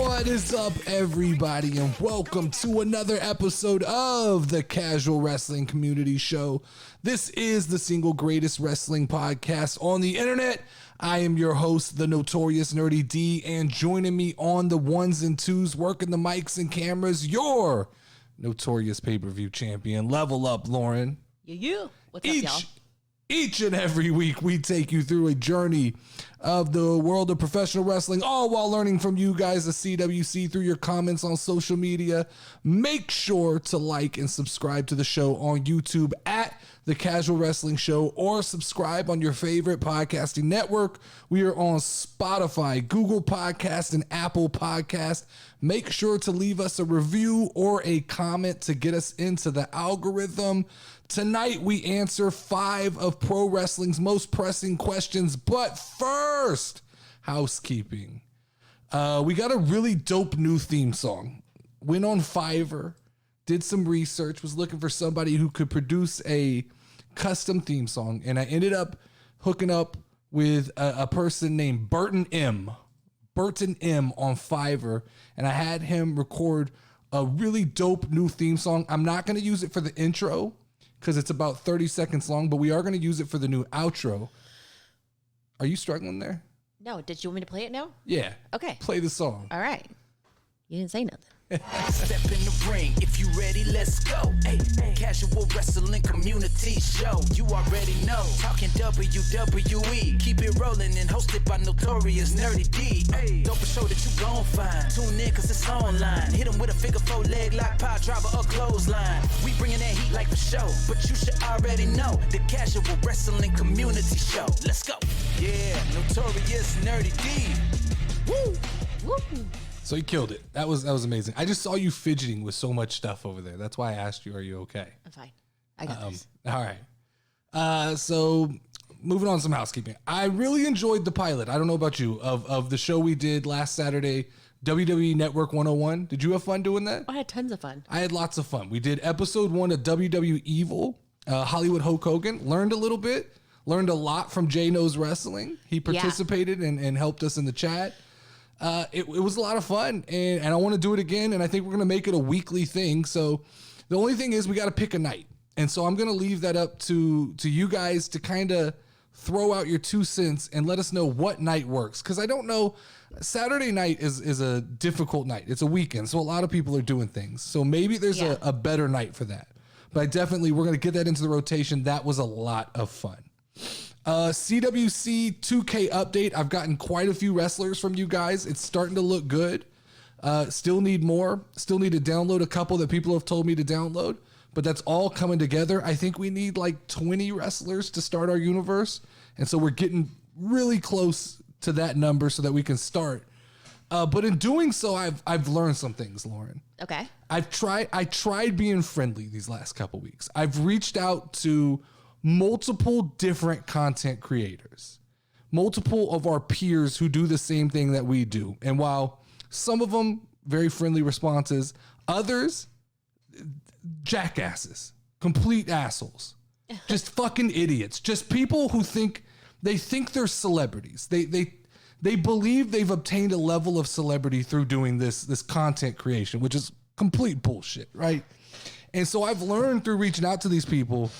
What is up, everybody, and welcome to another episode of the Casual Wrestling Community Show. This is the single greatest wrestling podcast on the internet. I am your host, the Notorious Nerdy D, and joining me on the ones and twos, working the mics and cameras, your Notorious Pay-Per-View champion. Level up, Lauren. Yeah. What's up, y'all? Each and every week, we take you through a journey of the world of professional wrestling, all while learning from you guys, the CWC, through your comments on social media. Make sure to like and subscribe to the show on YouTube at The Casual Wrestling Show, or subscribe on your favorite podcasting network. We are on Spotify, Google Podcast, and Apple Podcast. Make sure to leave us a review or a comment to get us into the algorithm. Tonight, we answer 5 of pro wrestling's most pressing questions. But first, housekeeping. We got a really dope new theme song. Went on Fiverr, did some research, was looking for somebody who could produce a custom theme song. And I ended up hooking up with a person named Burton M. Burton M on Fiverr. And I had him record a really dope new theme song. I'm not going to use it for the intro, because it's about 30 seconds long, but we are going to use it for the new outro. Are you struggling there? No. Did you want me to play it now? Yeah. Okay. Play the song. All right. You didn't say nothing. Step in the ring, if you ready, let's go. Hey, casual wrestling community show. You already know. Talking WWE. Keep it rolling and hosted by Notorious Nerdy D. Hey, dope show that you gon' find. Tune in cause it's online. Hit him with a figure 4 leg lock, power driver, or clothesline. We bringing that heat like for show, but you should already know. The Casual Wrestling Community Show. Let's go. Yeah, Notorious Nerdy D. Woo! Woo! So you killed it. That was amazing. I just saw you fidgeting with so much stuff over there. That's why I asked you, are you okay? I'm fine. I got this. All right. So moving on to some housekeeping. I really enjoyed the pilot. I don't know about you, of the show we did last Saturday, WWE Network 101. Did you have fun doing that? I had tons of fun. I had lots of fun. We did episode 1 of WWE Evil, Hollywood Hulk Hogan. Learned a little bit. Learned a lot from Jay Knows Wrestling. He participated and helped us in the chat. It was a lot of fun, and I want to do it again, and I think we're going to make it a weekly thing. So the only thing is we got to pick a night. And so I'm going to leave that up to you guys to kind of throw out your 2 cents and let us know what night works. Because I don't know, Saturday night is a difficult night. It's a weekend, so a lot of people are doing things. So maybe there's a better night for that. But we're going to get that into the rotation. That was a lot of fun. CWC 2K update. I've gotten quite a few wrestlers from you guys. It's starting to look good. Still need more. Still need to download a couple that people have told me to download, but that's all coming together. I think we need like 20 wrestlers to start our universe. And so we're getting really close to that number so that we can start. But in doing so, I've learned some things, Lauren. Okay. I tried being friendly these last couple weeks. I've reached out to multiple different content creators, multiple of our peers who do the same thing that we do. And while some of them very friendly responses, others jackasses, complete assholes, just fucking idiots, just people who think they're celebrities. They believe they've obtained a level of celebrity through doing this content creation, which is complete bullshit, right? And so I've learned through reaching out to these people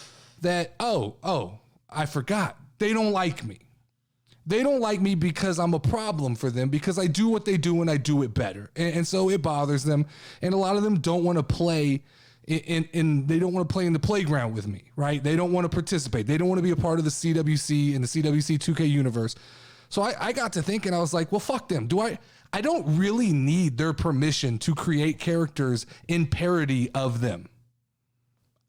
that, I forgot. They don't like me. They don't like me because I'm a problem for them, because I do what they do and I do it better. And so it bothers them. And a lot of them don't want to play they don't want to play in the playground with me, right? They don't want to participate. They don't want to be a part of the CWC and the CWC 2K universe. So I got to thinking, I was like, well, fuck them. I don't really need their permission to create characters in parody of them.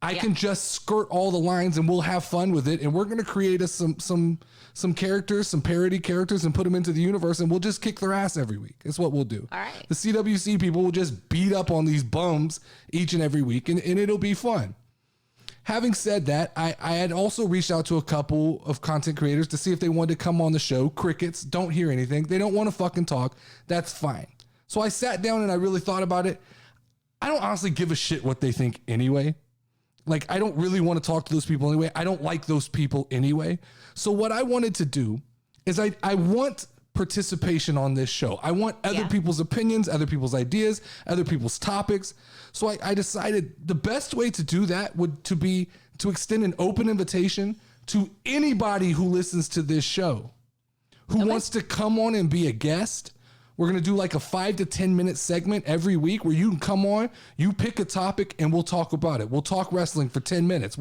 I can just skirt all the lines and we'll have fun with it. And we're going to create us some characters, some parody characters, and put them into the universe, and we'll just kick their ass every week. That's what we'll do. All right. The CWC people will just beat up on these bums each and every week, and it'll be fun. Having said that, I had also reached out to a couple of content creators to see if they wanted to come on the show. Crickets, don't hear anything. They don't want to fucking talk. That's fine. So I sat down and I really thought about it. I don't honestly give a shit what they think anyway. Like, I don't really want to talk to those people anyway. I don't like those people anyway. So what I wanted to do is I want participation on this show. I want other people's opinions, other people's ideas, other people's topics. So I decided the best way to do that would be to extend an open invitation to anybody who listens to this show, who wants to come on and be a guest. We're going to do like a 5 to 10 minute segment every week where you can come on, you pick a topic, and we'll talk about it. We'll talk wrestling for 10 minutes.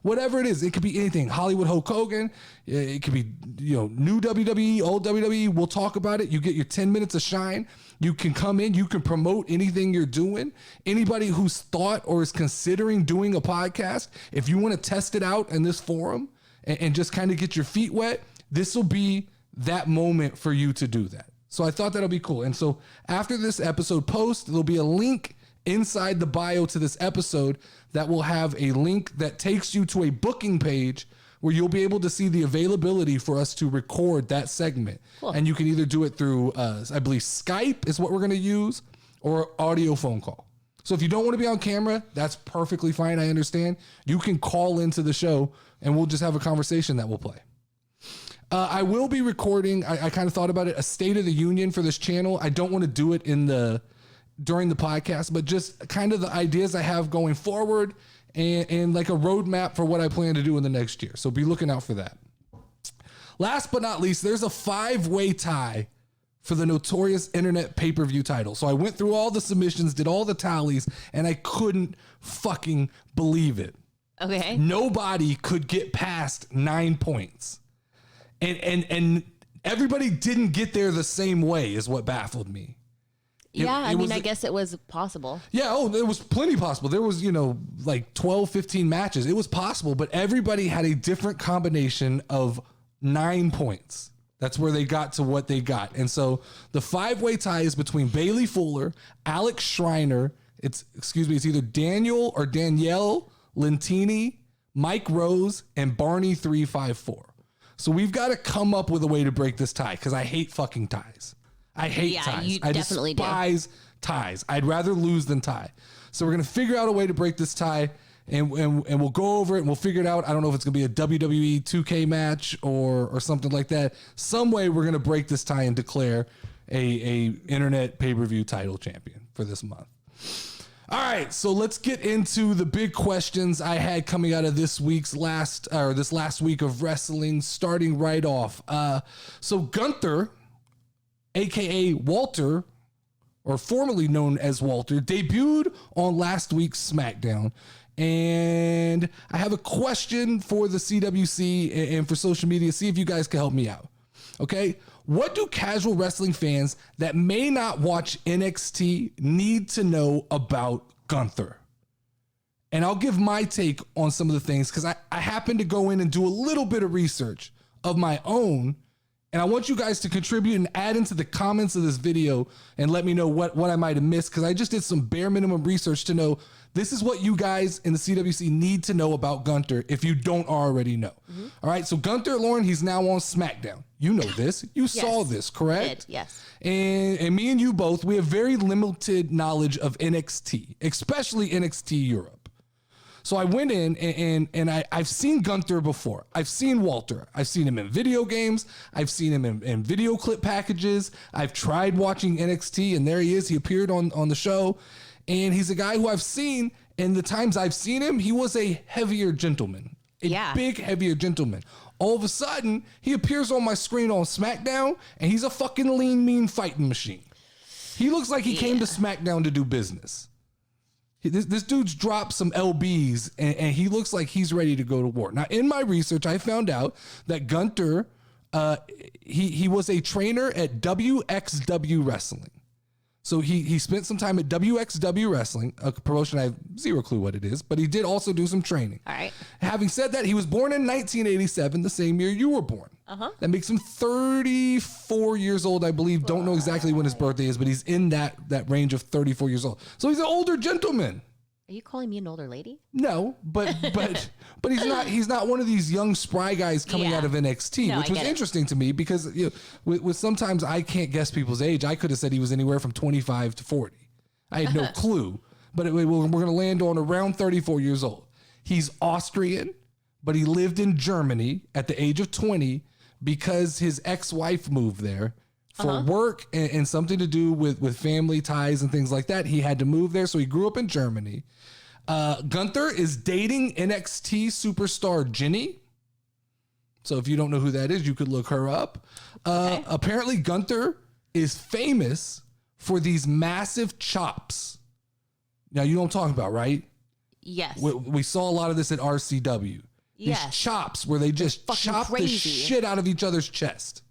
Whatever it is, it could be anything. Hollywood Hulk Hogan. It could be, new WWE, old WWE. We'll talk about it. You get your 10 minutes of shine. You can come in. You can promote anything you're doing. Anybody who's thought or is considering doing a podcast, if you want to test it out in this forum and just kind of get your feet wet, this will be that moment for you to do that. So I thought that'll be cool. And so after this episode post, there'll be a link inside the bio to this episode that will have a link that takes you to a booking page where you'll be able to see the availability for us to record that segment. Cool. And you can either do it through, I believe Skype is what we're going to use, or audio phone call. So if you don't want to be on camera, that's perfectly fine. I understand. You can call into the show and we'll just have a conversation that we'll play. I will be recording, I kind of thought about it, a State of the Union for this channel. I don't want to do it during the podcast, but just kind of the ideas I have going forward and like a roadmap for what I plan to do in the next year. So be looking out for that. Last but not least, there's a 5-way tie for the notorious internet pay-per-view title. So I went through all the submissions, did all the tallies, and I couldn't fucking believe it. Okay. Nobody could get past 9 points. And everybody didn't get there the same way is what baffled me. I guess it was possible. Yeah, it was plenty possible. There was, like 12, 15 matches. It was possible, but everybody had a different combination of 9 points. That's where they got to what they got. And so the 5-way tie is between Bailey Fuller, Alex Schreiner, it's either Daniel or Danielle Lentini, Mike Rose, and Barney 354. So we've got to come up with a way to break this tie because I hate fucking ties. I hate ties. I despise ties. I'd rather lose than tie. So we're going to figure out a way to break this tie and we'll go over it and we'll figure it out. I don't know if it's going to be a WWE 2K match or something like that. Some way we're going to break this tie and declare a internet pay-per-view title champion for this month. All right, so let's get into the big questions I had coming out of this last week of wrestling, starting right off. So Gunther, aka Walter, or formerly known as Walter, debuted on last week's SmackDown. And I have a question for the CWC and for social media. See if you guys can help me out. Okay. What do casual wrestling fans that may not watch NXT need to know about Gunther? And I'll give my take on some of the things because I happen to go in and do a little bit of research of my own. And I want you guys to contribute and add into the comments of this video and let me know what I might have missed because I just did some bare minimum research to know this is what you guys in the CWC need to know about Gunther if you don't already know. Mm-hmm. All right, so Gunther, Lauren, he's now on SmackDown. You know this. You saw this, correct? I did, yes. And me and you both, we have very limited knowledge of NXT, especially NXT Europe. So I went in and I've seen Gunther before. I've seen Walter. I've seen him in video games. I've seen him in video clip packages. I've tried watching NXT and there he is. He appeared on the show. And he's a guy who I've seen, and the times I've seen him, he was a heavier gentleman. Big, heavier gentleman. All of a sudden, he appears on my screen on SmackDown, and he's a fucking lean, mean fighting machine. He looks like he came to SmackDown to do business. This dude's dropped some LBs, and he looks like he's ready to go to war. Now, in my research, I found out that Gunther, he was a trainer at WXW Wrestling. So he spent some time at WXW Wrestling, a promotion I have zero clue what it is, but he did also do some training. All right. Having said that, he was born in 1987, the same year you were born. Uh-huh. That makes him 34 years old, I believe. Don't know exactly when his birthday is, but he's in that range of 34 years old. So he's an older gentleman. Are you calling me an older lady? No, but he's not one of these young spry guys coming out of NXT, which was interesting to me because with sometimes I can't guess people's age. I could have said he was anywhere from 25 to 40. I had no clue, but we're going to land on around 34 years old. He's Austrian, but he lived in Germany at the age of 20 because his ex-wife moved there for work and something to do with family ties and things like that. He had to move there. So he grew up in Germany. Gunther is dating NXT superstar Jinny. So if you don't know who that is, you could look her up. Apparently Gunther is famous for these massive chops. Now, you know what I'm talking about, right? Yes. We saw a lot of this at RCW. These chops where they just chop the shit out of each other's chest.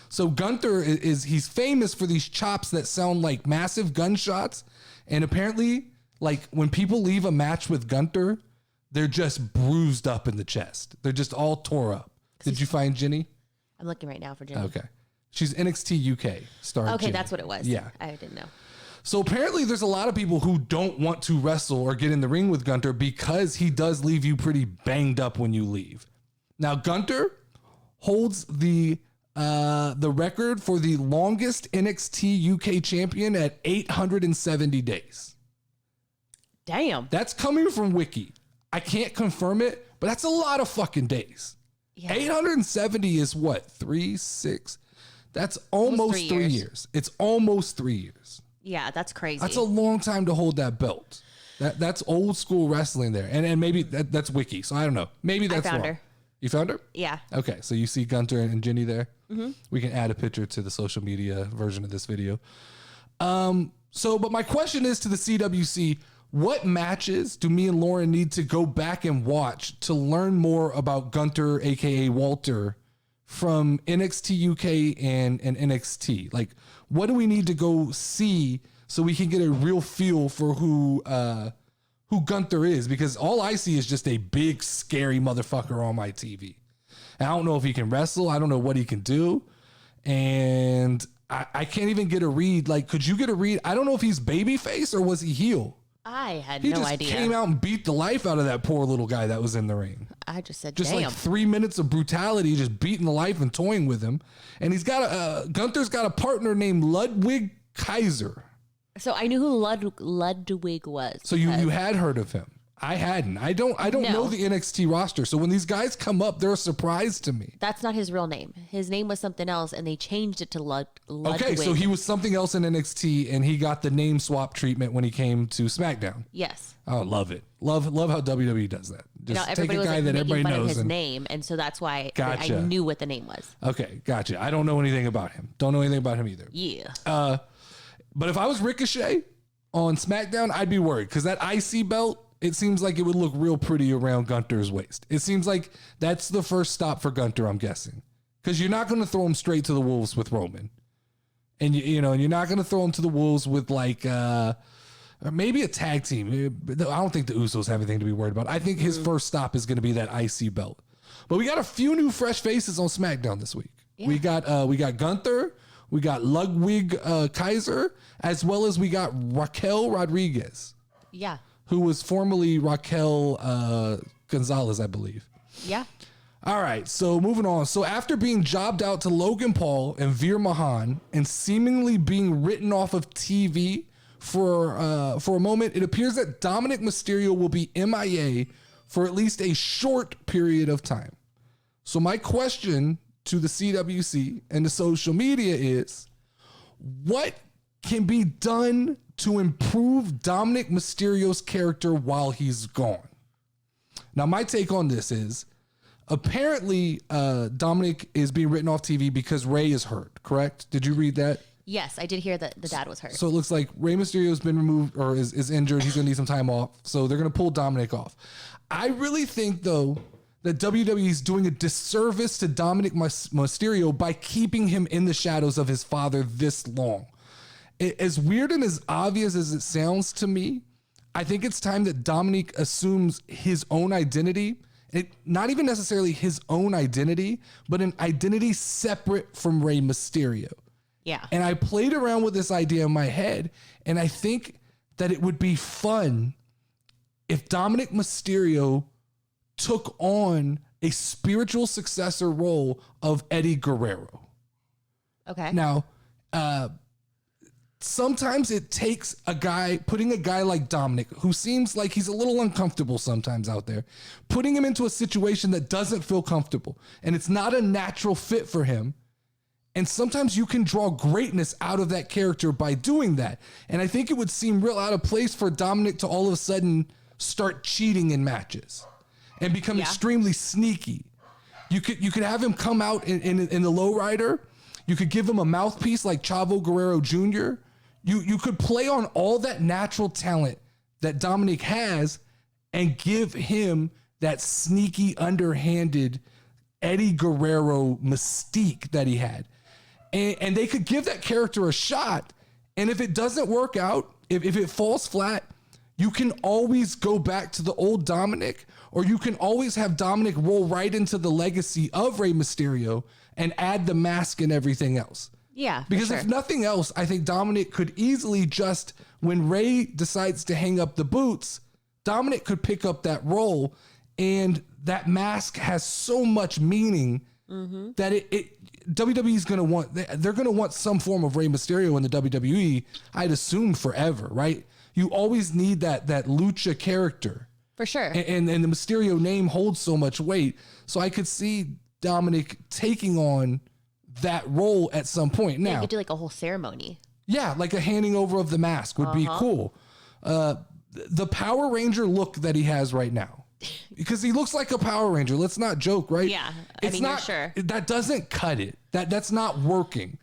So Gunther he's famous for these chops that sound like massive gunshots. And apparently, like when people leave a match with Gunther, they're just bruised up in the chest. They're just all tore up. Did you find Jinny? I'm looking right now for Jinny. Okay. She's NXT UK star. Okay, Jinny. that's what it was. Yeah. I didn't know. So apparently there's a lot of people who don't want to wrestle or get in the ring with Gunther because he does leave you pretty banged up when you leave. Now, Gunther holds the record for the longest NXT UK champion at 870 days. Damn. That's coming from Wiki. I can't confirm it, but that's a lot of fucking days. Yeah. 870 is what? 3, 6? That's almost 3 years. It's almost 3 years. Yeah, that's crazy. That's a long time to hold that belt. That's old school wrestling there. And maybe that's Wiki. So I don't know. Maybe that's I found wrong. her. You found her? Yeah. Okay. So you see Gunther and Jinny there. Mm-hmm. We can add a picture to the social media version of this video. But my question is to the CWC, what matches do me and Lauren need to go back and watch to learn more about Gunther, aka Walter, from NXT UK and NXT? Like, what do we need to go see so we can get a real feel for who Gunther is? Because all I see is just a big, scary motherfucker on my TV. And I don't know if he can wrestle. I don't know what he can do. And I can't even get a read. Like, could you get a read? I don't know if he's babyface or was he heel? I had He no just idea. came out and beat the life out of that poor little guy that was in the ring. I just said, Just damn. like 3 minutes of brutality, just beating the life and toying with him. And he's got Gunther's got a partner named Ludwig Kaiser. So I knew who Ludwig was. So you had heard of him. I hadn't. I don't know the NXT roster. So when these guys come up, they're a surprise to me. That's not his real name. His name was something else, and they changed it to Ludwig. Okay, so he was something else in NXT, and he got the name swap treatment when he came to SmackDown. Yes. Oh, love it. Love how WWE does that. Just take everybody a was guy like that making everybody fun of knows. his name, and so that's why Gotcha. I knew what the name was. Okay, gotcha. I don't know anything about him. Don't know anything about him either. Yeah. But if I was Ricochet on SmackDown, I'd be worried because that IC belt, it seems like it would look real pretty around Gunther's waist. It seems like that's the first stop for Gunther, I'm guessing. Because you're not going to throw him straight to the wolves with Roman. And, and you're not going to throw him to the wolves with like maybe a tag team. I don't think the Usos have anything to be worried about. I think his first stop is going to be that IC belt. But we got a few new fresh faces on SmackDown this week. Yeah. We got Gunther. We got Ludwig Kaiser, as well as we got Raquel Rodriguez. Yeah. Who was formerly Raquel Gonzalez, I believe. Yeah. All right, so moving on. So after being jobbed out to Logan Paul and Veer Mahan and seemingly being written off of TV for a moment, it appears that Dominic Mysterio will be MIA for at least a short period of time. So my question to the CWC and the social media is, what can be done to improve Dominic Mysterio's character while he's gone? Now, my take on this is, apparently Dominic is being written off TV because Rey is hurt, correct? Did you read that? Yes, I did hear that the dad was hurt. So it looks like Rey Mysterio's been removed or is injured. He's going to need some time off. So they're going to pull Dominic off. I really think, though, that WWE is doing a disservice to Dominic Mysterio by keeping him in the shadows of his father this long. As weird and as obvious as it sounds to me, I think it's time that Dominic assumes his own identity. Not even necessarily his own identity, but an identity separate from Rey Mysterio. Yeah. And I played around with this idea in my head, and I think that it would be fun if Dominic Mysterio took on a spiritual successor role of Eddie Guerrero. Okay. Now, sometimes it takes putting a guy like Dominic, who seems like he's a little uncomfortable sometimes out there, putting him into a situation that doesn't feel comfortable and it's not a natural fit for him, And sometimes you can draw greatness out of that character by doing that. And I think it would seem real out of place for Dominic to all of a sudden start cheating in matches and become extremely sneaky. You could have him come out in the lowrider. You could give him a mouthpiece like Chavo Guerrero Jr. You could play on all that natural talent that Dominic has and give him that sneaky, underhanded Eddie Guerrero mystique that he had. And they could give that character a shot. And if it doesn't work out, if it falls flat, you can always go back to the old Dominic, or you can always have Dominic roll right into the legacy of Rey Mysterio and add the mask and everything else. Yeah. Because if nothing else, I think Dominic could easily just, when Rey decides to hang up the boots, Dominic could pick up that role, and that mask has so much meaning that WWE is going to want, they're going to want some form of Rey Mysterio in the WWE, I'd assume forever, right? You always need that lucha character. For sure. And the Mysterio name holds so much weight. So I could see Dominic taking on that role at some point. Now, you could do like a whole ceremony. Yeah, like a handing over of the mask would be cool. The Power Ranger look that he has right now, because he looks like a Power Ranger. Let's not joke, right? Yeah, it's not, sure. That doesn't cut it. That's not working.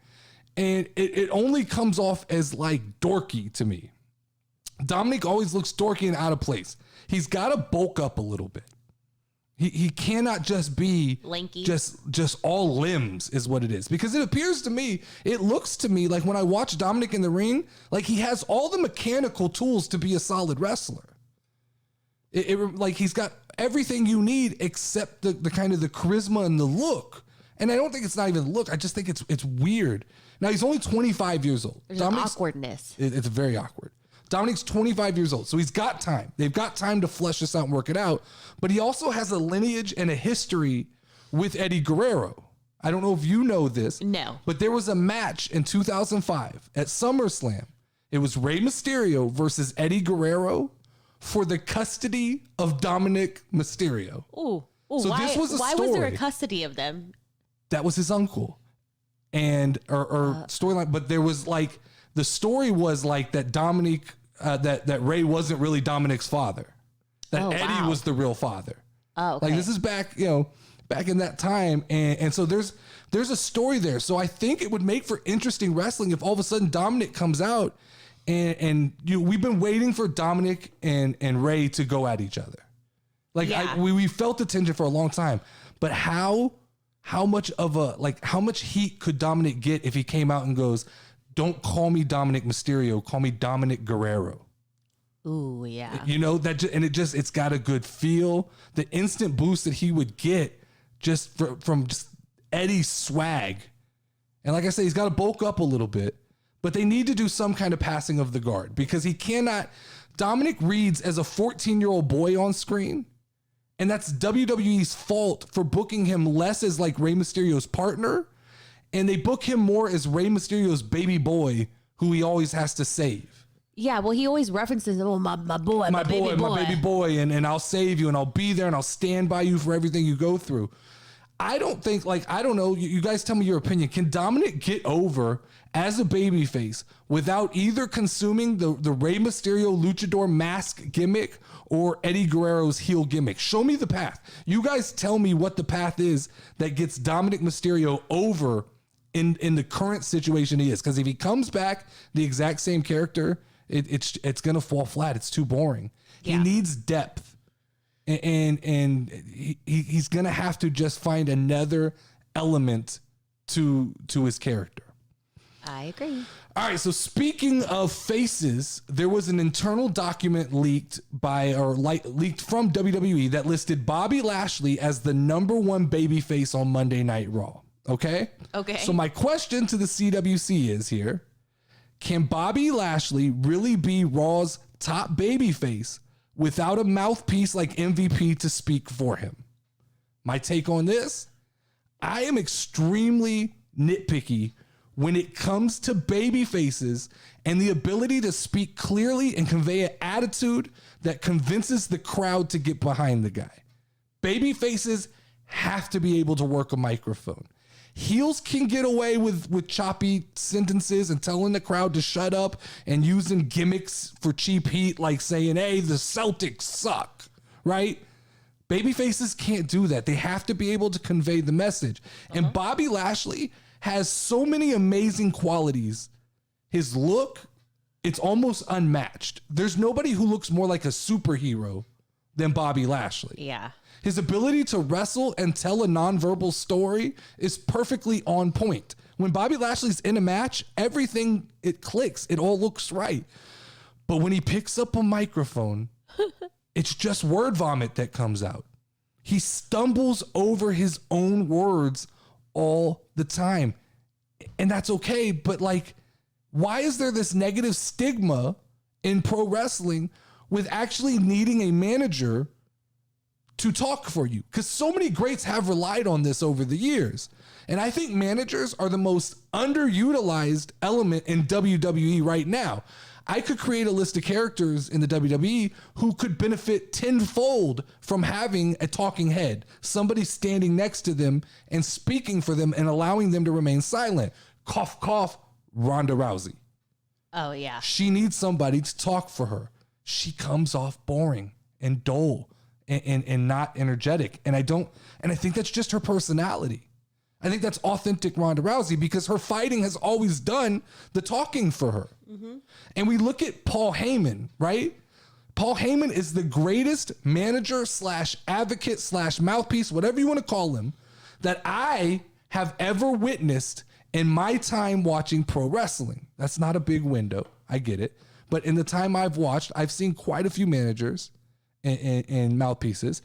And it only comes off as like dorky to me. Dominic always looks dorky and out of place. He's got to bulk up a little bit. He cannot just be lanky. Just all limbs is what it is. Because it appears to me, it looks to me like when I watch Dominic in the ring, like he has all the mechanical tools to be a solid wrestler. Like he's got everything you need except the kind of the charisma and the look. And I don't think it's not even the look. I just think it's weird. Now he's only 25 years old. There's an awkwardness. It's very awkward. Dominic's 25 years old, so he's got time. They've got time to flesh this out and work it out. But he also has a lineage and a history with Eddie Guerrero. I don't know if you know this. No. But there was a match in 2005 at SummerSlam. It was Rey Mysterio versus Eddie Guerrero for the custody of Dominic Mysterio. Ooh. So why, this was a why story. was there a custody of them? That was his uncle. And or storyline, but there was like the story was like that Dominic that Rey wasn't really Dominic's father. That Eddie was the real father. Oh, okay. Like this is back in that time. And so there's a story there. So I think it would make for interesting wrestling if all of a sudden Dominic comes out and we've been waiting for Dominic and Rey to go at each other. Like we felt the tension for a long time, but how much heat could Dominic get if he came out and goes, "Don't call me Dominic Mysterio, call me Dominic Guerrero." Ooh, yeah. It's got a good feel. The instant boost that he would get just from Eddie's swag. And like I say, he's got to bulk up a little bit, but they need to do some kind of passing of the guard because Dominic reads as a 14-year-old boy on screen. And that's WWE's fault for booking him less as like Rey Mysterio's partner. And they book him more as Rey Mysterio's baby boy, who he always has to save. Yeah, well, he always references, my baby boy, and I'll save you, and I'll be there, and I'll stand by you for everything you go through. I don't think, I don't know, you guys tell me your opinion. Can Dominic get over as a babyface without either consuming the Rey Mysterio luchador mask gimmick or Eddie Guerrero's heel gimmick? Show me the path. You guys tell me what the path is that gets Dominic Mysterio over in the current situation he is. Because if he comes back the exact same character, it's going to fall flat. It's too boring. Yeah. He needs depth. And he's going to have to just find another element to his character. I agree. All right. So speaking of faces, there was an internal document leaked from WWE that listed Bobby Lashley as the #1 babyface on Monday Night Raw. Okay. So my question to the CWC is here: can Bobby Lashley really be Raw's top babyface without a mouthpiece like MVP to speak for him? My take on this: I am extremely nitpicky when it comes to baby faces and the ability to speak clearly and convey an attitude that convinces the crowd to get behind the guy. Baby faces have to be able to work a microphone. Heels can get away with choppy sentences and telling the crowd to shut up and using gimmicks for cheap heat, like saying, hey, the Celtics suck, right? Babyfaces can't do that. They have to be able to convey the message. And Bobby Lashley has so many amazing qualities. His look, it's almost unmatched. There's nobody who looks more like a superhero than Bobby Lashley. Yeah. His ability to wrestle and tell a nonverbal story is perfectly on point. When Bobby Lashley's in a match, everything, it clicks. It all looks right. But when he picks up a microphone, it's just word vomit that comes out. He stumbles over his own words all the time. And that's okay. But like, why is there this negative stigma in pro wrestling with actually needing a manager to talk for you? Because so many greats have relied on this over the years. And I think managers are the most underutilized element in WWE right now. I could create a list of characters in the WWE who could benefit tenfold from having a talking head, somebody standing next to them and speaking for them and allowing them to remain silent. Cough, cough, Ronda Rousey. Oh, yeah. She needs somebody to talk for her. She comes off boring and dull and not energetic. And I think that's just her personality. I think that's authentic Ronda Rousey because her fighting has always done the talking for her. Mm-hmm. And we look at Paul Heyman, right? Paul Heyman is the greatest manager / advocate / mouthpiece, whatever you want to call him, that I have ever witnessed in my time watching pro wrestling. That's not a big window. I get it. But in the time I've watched, I've seen quite a few managers and mouthpieces.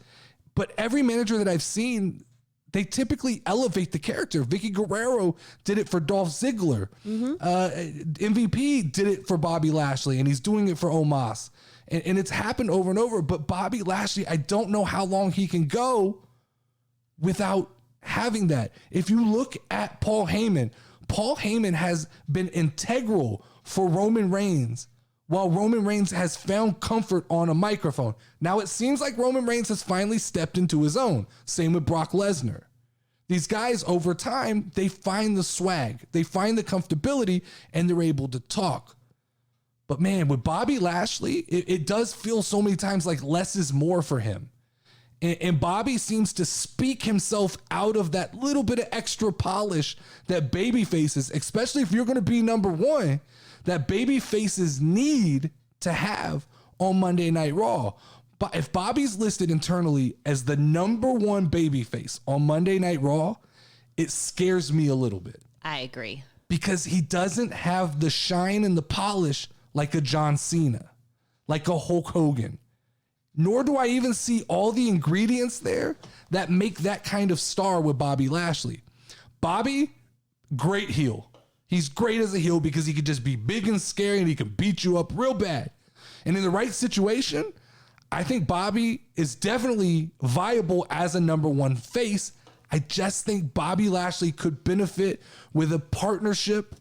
But every manager that I've seen, they typically elevate the character. Vicky Guerrero did it for Dolph Ziggler. MVP did it for Bobby Lashley, and he's doing it for Omos. And it's happened over and over. But Bobby Lashley, I don't know how long he can go without having that. If you look at Paul Heyman has been integral for Roman Reigns, while Roman Reigns has found comfort on a microphone. Now it seems like Roman Reigns has finally stepped into his own. Same with Brock Lesnar. These guys over time, they find the swag, they find the comfortability, and they're able to talk. But man, with Bobby Lashley, it does feel so many times like less is more for him. And Bobby seems to speak himself out of that little bit of extra polish that baby faces, especially if you're going to be number one, that baby faces need to have on Monday Night Raw. But if Bobby's listed internally as the number one baby face on Monday Night Raw, it scares me a little bit. I agree. Because he doesn't have the shine and the polish like a John Cena, like a Hulk Hogan. Nor do I even see all the ingredients there that make that kind of star with Bobby Lashley. Bobby, great heel. He's great as a heel because he could just be big and scary and he can beat you up real bad. And in the right situation, I think Bobby is definitely viable as a number one face. I just think Bobby Lashley could benefit with a partnership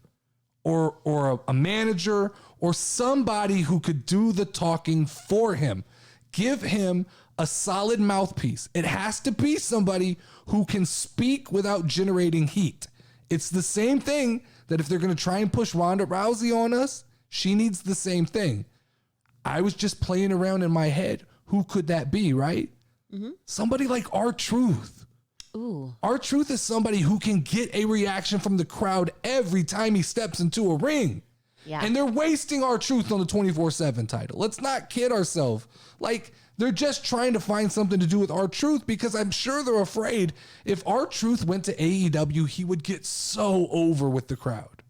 or a manager or somebody who could do the talking for him. Give him a solid mouthpiece. It has to be somebody who can speak without generating heat. It's the same thing that if they're going to try and push Ronda Rousey on us, she needs the same thing. I was just playing around in my head. Who could that be, right? Mm-hmm. Somebody like R-Truth. Ooh. R-Truth is somebody who can get a reaction from the crowd every time he steps into a ring. Yeah. And they're wasting R-Truth on the 24/7 title. Let's not kid ourselves. Like, they're just trying to find something to do with R-Truth because I'm sure they're afraid if R-Truth went to AEW, he would get so over with the crowd.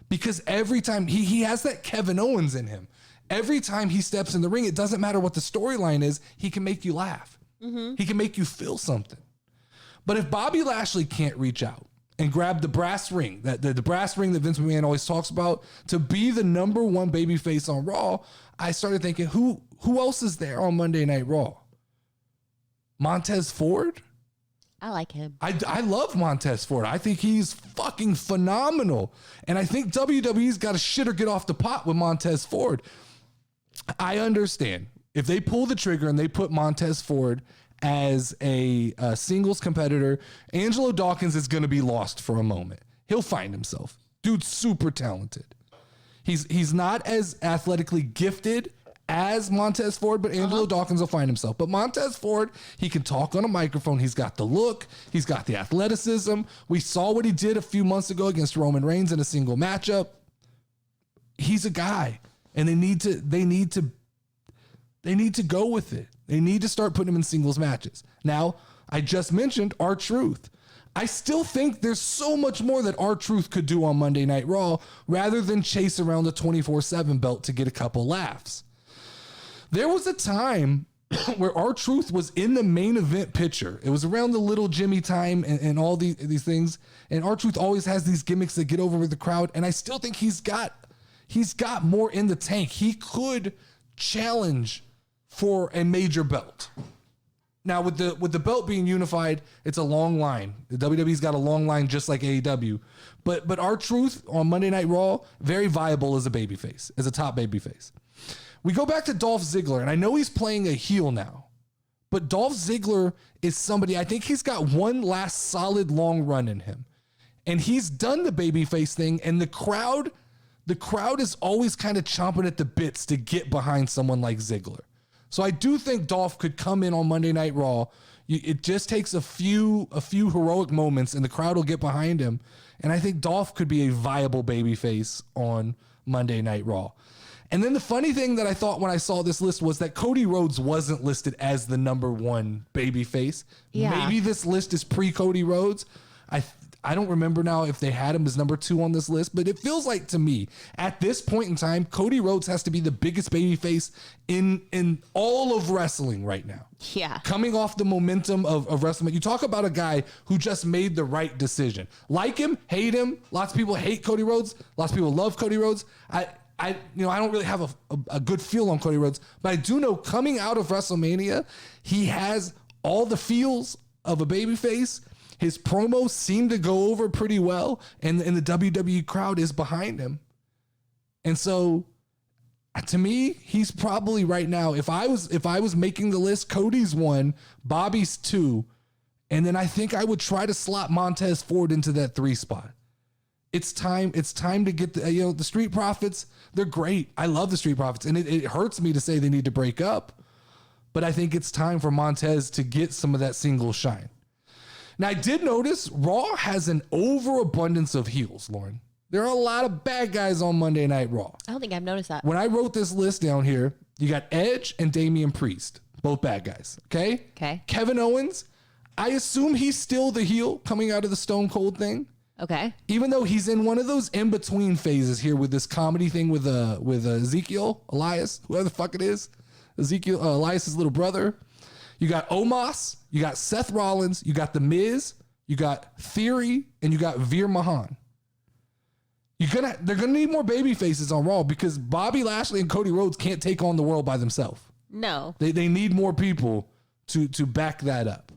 Because every time he has that Kevin Owens in him. Every time he steps in the ring, it doesn't matter what the storyline is, he can make you laugh. Mm-hmm. He can make you feel something. But if Bobby Lashley can't reach out and grab the brass ring, the brass ring that Vince McMahon always talks about, to be the number one babyface on Raw, I started thinking, who else is there on Monday Night Raw? Montez Ford? I like him. I love Montez Ford. I think he's fucking phenomenal. And I think WWE's got to shit or get off the pot with Montez Ford. I understand. If they pull the trigger and they put Montez Ford as a singles competitor, Angelo Dawkins is going to be lost for a moment. He'll find himself. Dude's super talented. He's not as athletically gifted as Montez Ford, but Angelo Dawkins will find himself. But Montez Ford, he can talk on a microphone. He's got the look. He's got the athleticism. We saw what he did a few months ago against Roman Reigns in a single matchup. He's a guy, and they need to go with it. They need to start putting him in singles matches. Now, I just mentioned R-Truth. I still think there's so much more that R-Truth could do on Monday Night Raw rather than chase around the 24/7 belt to get a couple laughs. There was a time where R-Truth was in the main event picture. It was around the Little Jimmy time and all these things. And R-Truth always has these gimmicks that get over with the crowd. And I still think he's got more in the tank. He could challenge for a major belt. Now, with the belt being unified, it's a long line. The WWE's got a long line just like AEW. But R-Truth on Monday Night Raw, very viable as a babyface, as a top babyface. We go back to Dolph Ziggler, and I know he's playing a heel now, but Dolph Ziggler is somebody, I think he's got one last solid long run in him. And he's done the babyface thing, and the crowd is always kind of chomping at the bits to get behind someone like Ziggler. So I do think Dolph could come in on Monday Night Raw. It just takes a few heroic moments, and the crowd will get behind him. And I think Dolph could be a viable babyface on Monday Night Raw. And then the funny thing that I thought when I saw this list was that Cody Rhodes wasn't listed as the number one babyface. Yeah. Maybe this list is pre-Cody Rhodes. I don't remember now if they had him as number 2 on this list, but it feels like to me at this point in time, Cody Rhodes has to be the biggest babyface in all of wrestling right now. Yeah. Coming off the momentum of wrestling. You talk about a guy who just made the right decision. Like him, hate him. Lots of people hate Cody Rhodes. Lots of people love Cody Rhodes. I don't really have a good feel on Cody Rhodes, but I do know coming out of WrestleMania, he has all the feels of a babyface. His promos seem to go over pretty well, and the WWE crowd is behind him. And so, to me, he's probably right now, if I was making the list, Cody's 1, Bobby's 2, and then I think I would try to slot Montez Ford into that 3 spot. It's time to get the Street Profits. They're great. I love the Street Profits, and it hurts me to say they need to break up, but I think it's time for Montez to get some of that single shine. Now, I did notice Raw has an overabundance of heels, Lauren. There are a lot of bad guys on Monday Night Raw. I don't think I've noticed that. When I wrote this list down here, you got Edge and Damian Priest, both bad guys, okay? Okay. Kevin Owens, I assume he's still the heel coming out of the Stone Cold thing. Okay. Even though he's in one of those in-between phases here with this comedy thing with Ezekiel, Elias, whoever the fuck it is, Elias's little brother. You got Omos, you got Seth Rollins, you got The Miz, you got Theory, and you got Veer Mahaan. They're gonna need more baby faces on Raw because Bobby Lashley and Cody Rhodes can't take on the world by themselves. No. They need more people to back that up.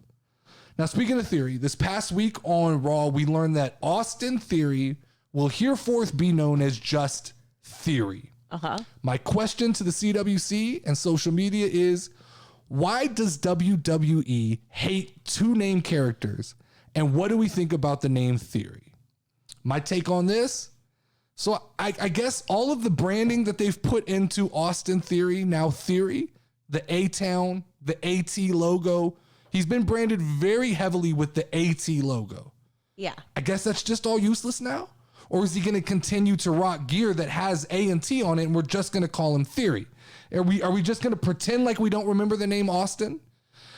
Now, speaking of Theory, this past week on Raw, we learned that Austin Theory will hereforth be known as just Theory. Uh-huh. My question to the CWC and social media is, why does WWE hate 2 name characters? And what do we think about the name Theory? My take on this. So I guess all of the branding that they've put into Austin Theory, now Theory, the A-Town, the AT logo, he's been branded very heavily with the AT logo. Yeah. I guess that's just all useless now? Or is he going to continue to rock gear that has A and T on it and we're just going to call him Theory? Are we just going to pretend like we don't remember the name Austin?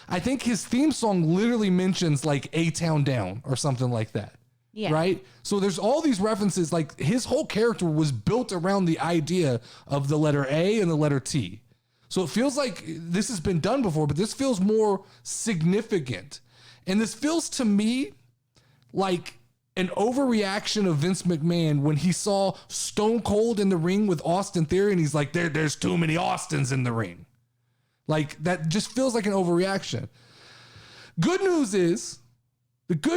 I think his theme song literally mentions like A-Town Down or something like that. Yeah. Right? So there's all these references, like his whole character was built around the idea of the letter A and the letter T. So it feels like this has been done before, but this feels more significant. And this feels to me like an overreaction of Vince McMahon when he saw Stone Cold in the ring with Austin Theory, and he's like, there's too many Austins in the ring. Like, that just feels like an overreaction. The good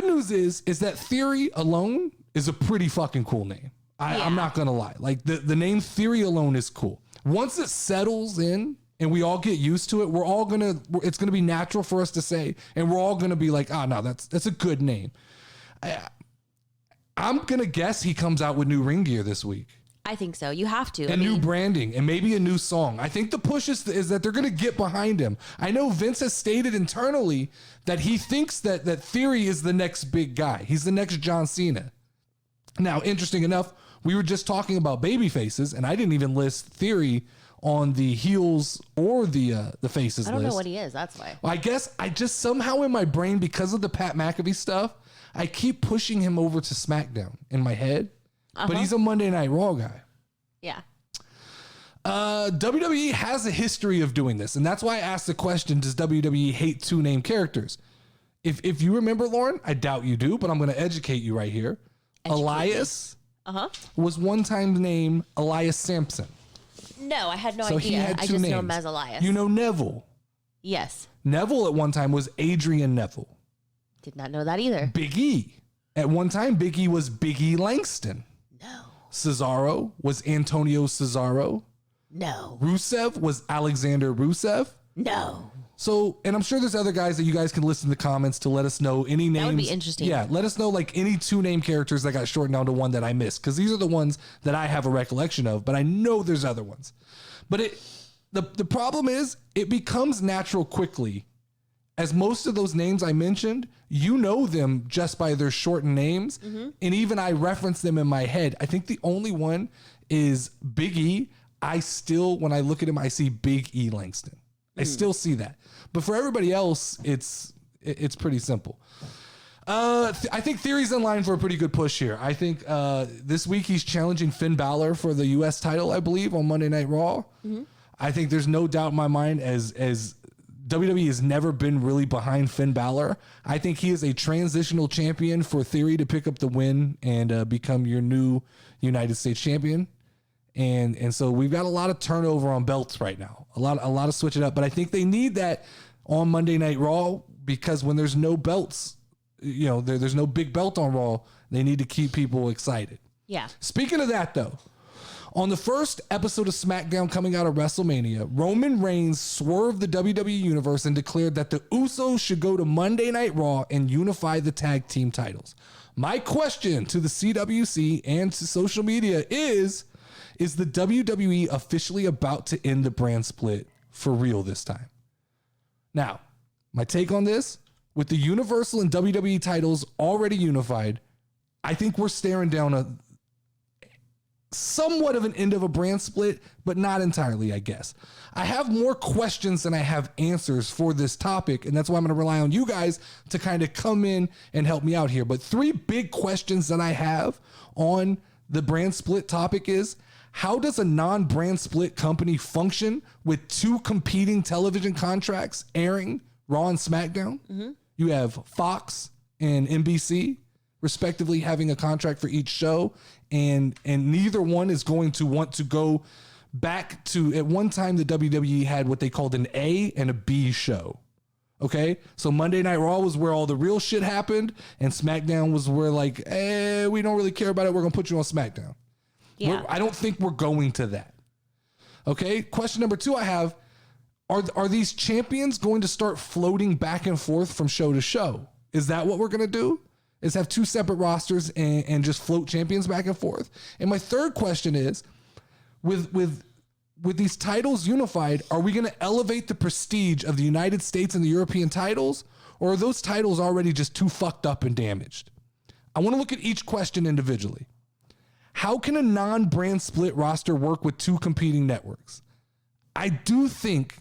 news is that Theory alone is a pretty fucking cool name. I'm not going to lie. Like, the name Theory alone is cool. Once it settles in and we all get used to it, it's going to be natural for us to say, and we're all going to be like, no, that's a good name. I'm going to guess he comes out with new ring gear this week. I think so. You have to. And new branding and maybe a new song. I think the push is that they're going to get behind him. I know Vince has stated internally that he thinks that Theory is the next big guy. He's the next John Cena. Now, interesting enough, we were just talking about baby faces, and I didn't even list Theory on the heels or the faces list. I don't know what he is. That's why. Well, I guess I just somehow in my brain, because of the Pat McAfee stuff, I keep pushing him over to SmackDown in my head. But he's a Monday Night Raw guy. Yeah. WWE has a history of doing this, and that's why I asked the question, does WWE hate two name characters? If you remember, Lauren, I doubt you do, but I'm going to educate you right here. Elias was one time named Elias Sampson. No, I had no So he idea. had I two just know names. him as Elias. You know Neville. Yes. Neville at one time was Adrian Neville. Did not know that either. Big E. At one time, Big E was Big E Langston. No. Cesaro was Antonio Cesaro. No. Rusev was Alexander Rusev. No. So, and I'm sure there's other guys that you guys can list in the comments to let us know any names. That would be interesting. Yeah, let us know like any two name characters that got shortened down to one that I missed, because these are the ones that I have a recollection of, but I know there's other ones. But the problem is it becomes natural quickly, as most of those names I mentioned, you know them just by their shortened names, and even I reference them in my head. I think the only one is Big E. I still, when I look at him, I see Big E Langston. I still see that. But for everybody else, it's pretty simple. I think Theory's in line for a pretty good push here. I think this week he's challenging Finn Balor for the U.S. title, I believe, on Monday Night Raw. I think there's no doubt in my mind, as WWE has never been really behind Finn Balor. I think he is a transitional champion for Theory to pick up the win and become your new United States champion. And so we've got a lot of turnover on belts right now, a lot of switching up, but I think they need that on Monday Night Raw, because when there's no belts, you know, there's no big belt on Raw, they need to keep people excited. Yeah. Speaking of that though, on the first episode of SmackDown coming out of WrestleMania, Roman Reigns swerved the WWE Universe and declared that the Usos should go to Monday Night Raw and unify the tag team titles. My question to the CWC and to social media is the WWE officially about to end the brand split for real this time? Now, my take on this, with the Universal and WWE titles already unified, I think we're staring down a somewhat of an end of a brand split, but not entirely, I guess. I have more questions than I have answers for this topic, and that's why I'm going to rely on you guys to kind of come in and help me out here. But three big questions that I have on the brand split topic is, how does a non-brand split company function with two competing television contracts airing Raw and SmackDown? You have Fox and NBC respectively having a contract for each show, and neither one is going to want to go back to, at one time the WWE had what they called an A and a B show. Okay, so Monday Night Raw was where all the real shit happened, and SmackDown was where like, we don't really care about it, we're gonna put you on SmackDown. Yeah. I don't think we're going to that. Okay. Question number two I have, are these champions going to start floating back and forth from show to show? Is that what we're going to do? Is have two separate rosters and just float champions back and forth? And my third question is, with these titles unified, are we going to elevate the prestige of the United States and the European titles, or are those titles already just too fucked up and damaged? I want to look at each question individually. How can a non-brand split roster work with two competing networks? I think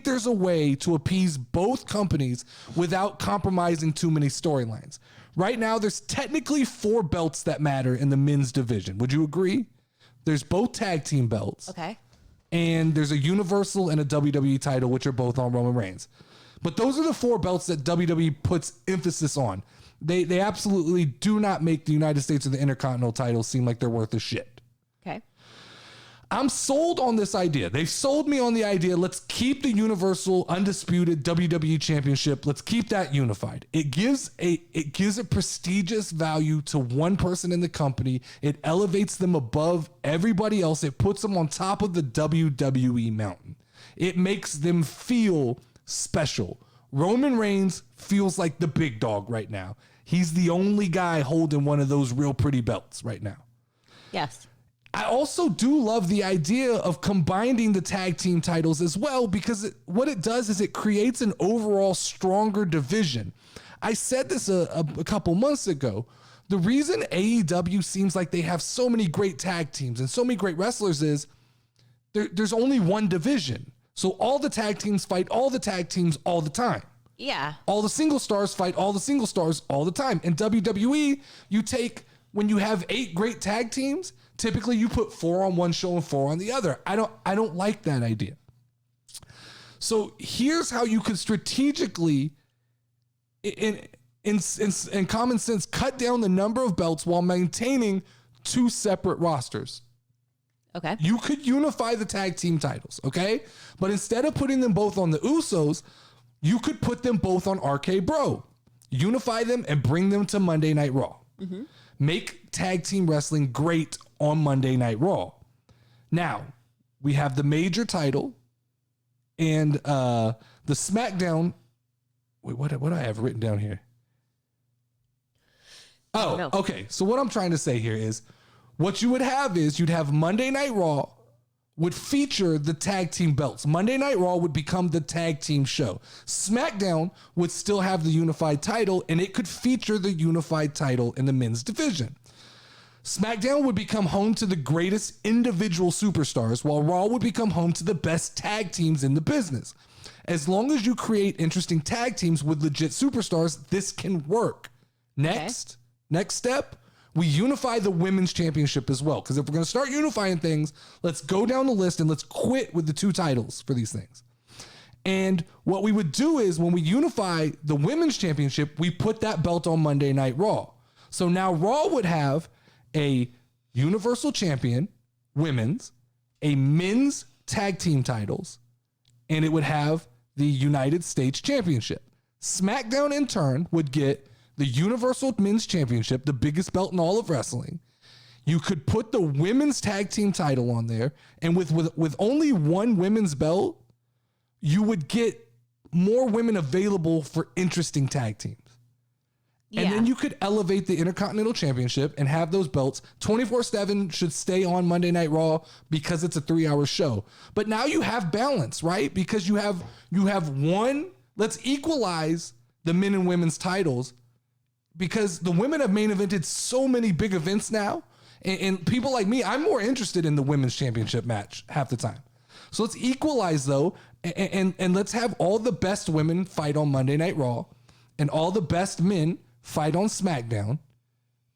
there's a way to appease both companies without compromising too many storylines. Right now, there's technically 4 belts that matter in the men's division. Would you agree? There's both tag team belts. Okay. And there's a Universal and a WWE title, which are both on Roman Reigns. But those are the 4 belts that WWE puts emphasis on. They absolutely do not make the United States or the Intercontinental titles seem like they're worth a shit. Okay. I'm sold on this idea. They've sold me on the idea. Let's keep the Universal Undisputed WWE Championship. Let's keep that unified. It gives a prestigious value to one person in the company. It elevates them above everybody else. It puts them on top of the WWE mountain. It makes them feel special. Roman Reigns feels like the big dog right now. He's the only guy holding one of those real pretty belts right now. Yes. I also do love the idea of combining the tag team titles as well, because what it does is it creates an overall stronger division. I said this a couple months ago. The reason AEW seems like they have so many great tag teams and so many great wrestlers is there's only one division. So all the tag teams fight all the tag teams all the time. Yeah. All the single stars fight all the single stars all the time. In WWE, when you have 8 great tag teams, typically you put 4 on one show and 4 on the other. I don't like that idea. So here's how you could strategically, in common sense, cut down the number of belts while maintaining 2 separate rosters. Okay. You could unify the tag team titles, okay? But instead of putting them both on the Usos, you could put them both on RK Bro. Unify them and bring them to Monday Night Raw. Mm-hmm. Make tag team wrestling great on Monday Night Raw. Now, we have the major title and the SmackDown. Wait, what do I have written down here? Oh, okay. So what I'm trying to say here is what you would have is you'd have Monday Night Raw would feature the tag team belts. Monday Night Raw would become the tag team show. SmackDown would still have the unified title, and it could feature the unified title in the men's division. SmackDown would become home to the greatest individual superstars, while Raw would become home to the best tag teams in the business. As long as you create interesting tag teams with legit superstars, this can work. Next step, we unify the women's championship as well. Because if we're going to start unifying things, let's go down the list and let's quit with the 2 titles for these things. And what we would do is when we unify the women's championship, we put that belt on Monday Night Raw. So now Raw would have a Universal Champion, women's, a men's tag team titles, and it would have the United States Championship. SmackDown in turn would get the Universal Men's Championship, the biggest belt in all of wrestling. You could put the women's tag team title on there, and with only one women's belt, you would get more women available for interesting tag teams. Yeah. And then you could elevate the Intercontinental Championship and have those belts 24/7 should stay on Monday Night Raw because it's a 3-hour show. But now you have balance, right? Because you have one, let's equalize the men and women's titles, because the women have main evented so many big events now. And people like me, I'm more interested in the women's championship match half the time. So let's equalize though. And let's have all the best women fight on Monday Night Raw and all the best men fight on SmackDown,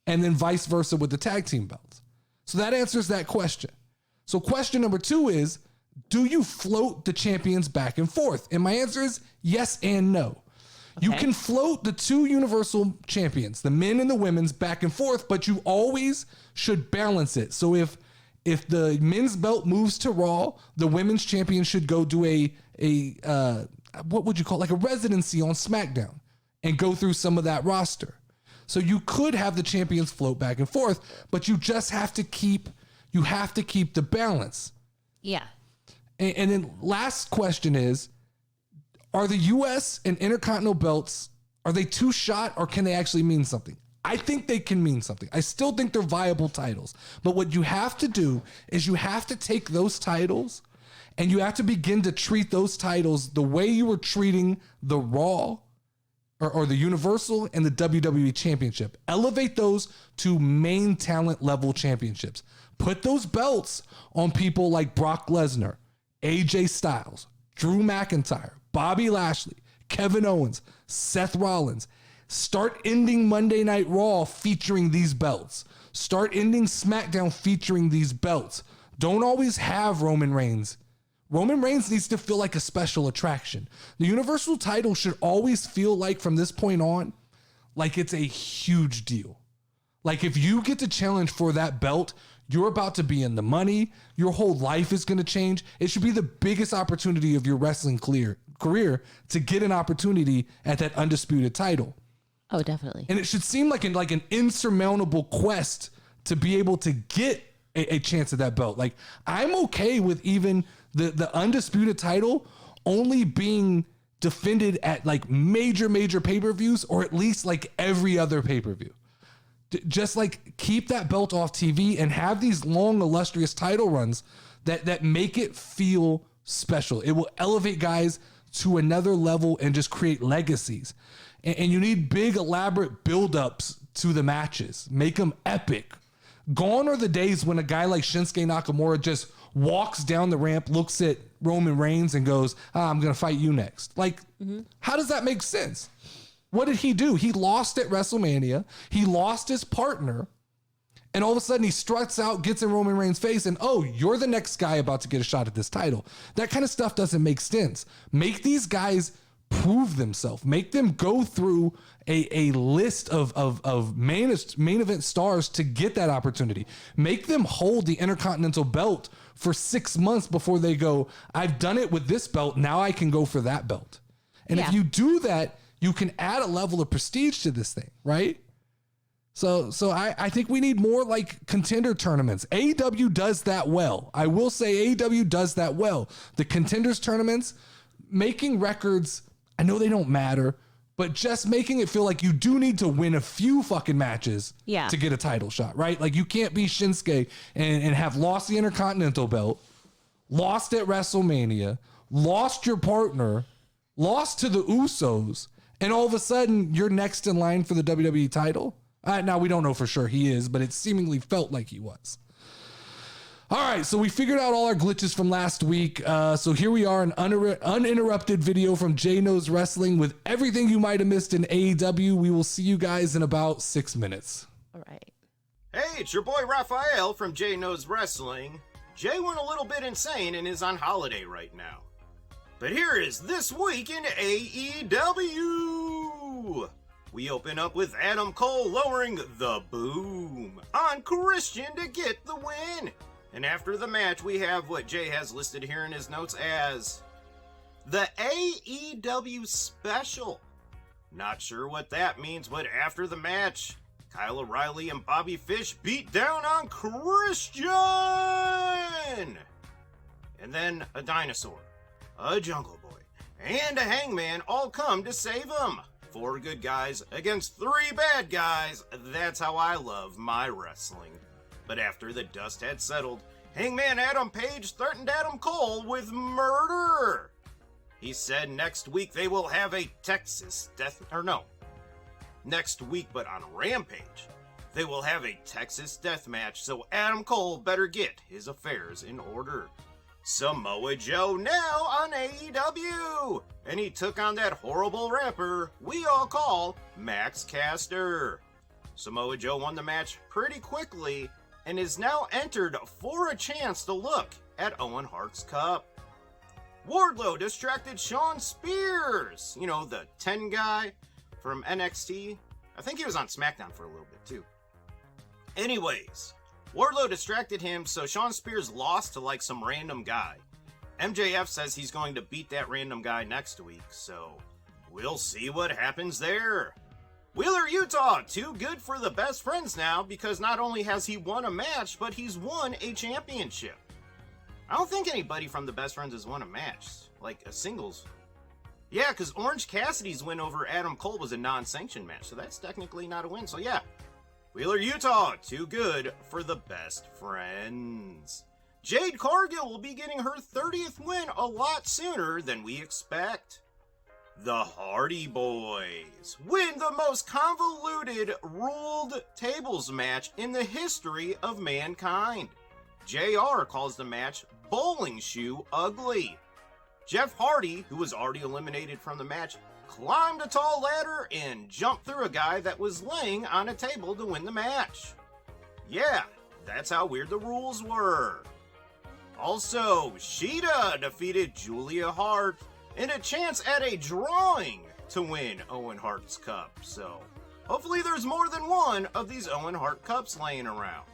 and then vice versa with the tag team belts. So that answers that question. So question number 2 is, do you float the champions back and forth? And my answer is yes and no. Okay. You can float the 2 universal champions, the men and the women's, back and forth, but you always should balance it. So if the men's belt moves to Raw, the women's champion should go do a what would you call it? Like a residency on SmackDown and go through some of that roster. So you could have the champions float back and forth, but you just have to keep the balance. Yeah. And then last question is, are the US and Intercontinental belts, are they 2 shot or can they actually mean something? I think they can mean something. I still think they're viable titles. But what you have to do is you have to take those titles and you have to begin to treat those titles the way you were treating the Raw or the Universal and the WWE Championship. Elevate those to main talent level championships. Put those belts on people like Brock Lesnar, AJ Styles, Drew McIntyre, Bobby Lashley, Kevin Owens, Seth Rollins. Start ending Monday Night Raw featuring these belts. Start ending SmackDown featuring these belts. Don't always have Roman Reigns. Roman Reigns needs to feel like a special attraction. The Universal title should always feel like, from this point on, like it's a huge deal. Like if you get to challenge for that belt, you're about to be in the money. Your whole life is going to change. It should be the biggest opportunity of your wrestling career to get an opportunity at that undisputed title. Oh, definitely. And it should seem like an insurmountable quest to be able to get a chance at that belt. Like, I'm okay with even the undisputed title only being defended at like major pay-per-views, or at least like every other pay-per-view. Just like keep that belt off TV and have these long, illustrious title runs that make it feel special. It will elevate guys to another level and just create legacies. And you need big, elaborate buildups to the matches. Make them epic. Gone are the days when a guy like Shinsuke Nakamura just walks down the ramp, looks at Roman Reigns and goes, I'm going to fight you next. Like, how does that make sense? What did he do? He lost at WrestleMania. He lost his partner. And all of a sudden he struts out, gets in Roman Reigns' face, and oh, you're the next guy about to get a shot at this title. That kind of stuff doesn't make sense. Make these guys prove themselves. Make them go through a list of main event stars to get that opportunity. Make them hold the Intercontinental belt for 6 months before they go, I've done it with this belt, now I can go for that belt. And if you do that, you can add a level of prestige to this thing, right? So I think we need more like contender tournaments. AEW does that well. I will say AEW does that well. The contenders tournaments, making records, I know they don't matter, but just making it feel like you do need to win a few fucking matches to get a title shot, right? Like you can't be Shinsuke and have lost the Intercontinental belt, lost at WrestleMania, lost your partner, lost to the Usos, and all of a sudden you're next in line for the WWE title. Now, we don't know for sure he is, but it seemingly felt like he was. All right, so we figured out all our glitches from last week. So here we are, an uninterrupted video from J Knows Wrestling with everything you might have missed in AEW. We will see you guys in about 6 minutes. All right. Hey, it's your boy Raphael from J Knows Wrestling. Jay went a little bit insane and is on holiday right now. But here is This Week in AEW. We open up with Adam Cole lowering the boom on Christian to get the win. And after the match, we have what Jay has listed here in his notes as the AEW Special. Not sure what that means, but after the match, Kyle O'Reilly and Bobby Fish beat down on Christian. And then a dinosaur, a Jungle Boy, and a Hangman all come to save him. 4 good guys against 3 bad guys. That's how I love my wrestling. But after the dust had settled, Hangman Adam Page threatened Adam Cole with murder. He said next week they will have a next week, but on Rampage, they will have a Texas death match, so Adam Cole better get his affairs in order. Samoa Joe now on AEW, and he took on that horrible rapper we all call Max Caster. Samoa Joe won the match pretty quickly and is now entered for a chance to look at Owen Hart's Cup. Wardlow distracted Shawn Spears, you know, the 10 guy from NXT. I think he was on SmackDown for a little bit too. Anyways, Wardlow distracted him, so Shawn Spears lost to like some random guy. MJF says he's going to beat that random guy next week, so we'll see what happens there. Wheeler Yuta, too good for the best friends now, because not only has he won a match, but he's won a championship. I don't think anybody from the best friends has won a match, like a singles. Yeah, because Orange Cassidy's win over Adam Cole was a non-sanctioned match, so that's technically not a win. So yeah, Wheeler Yuta, too good for the best friends. Jade Cargill will be getting her 30th win a lot sooner than we expect. The Hardy Boys win the most convoluted ruled tables match in the history of mankind. JR calls the match bowling shoe ugly. Jeff Hardy, who was already eliminated from the match, climbed a tall ladder and jumped through a guy that was laying on a table to win the match. Yeah, that's how weird the rules were. Also, Sheeta defeated Julia Hart in a chance at a drawing to win Owen Hart's Cup. So, hopefully there's more than one of these Owen Hart Cups laying around.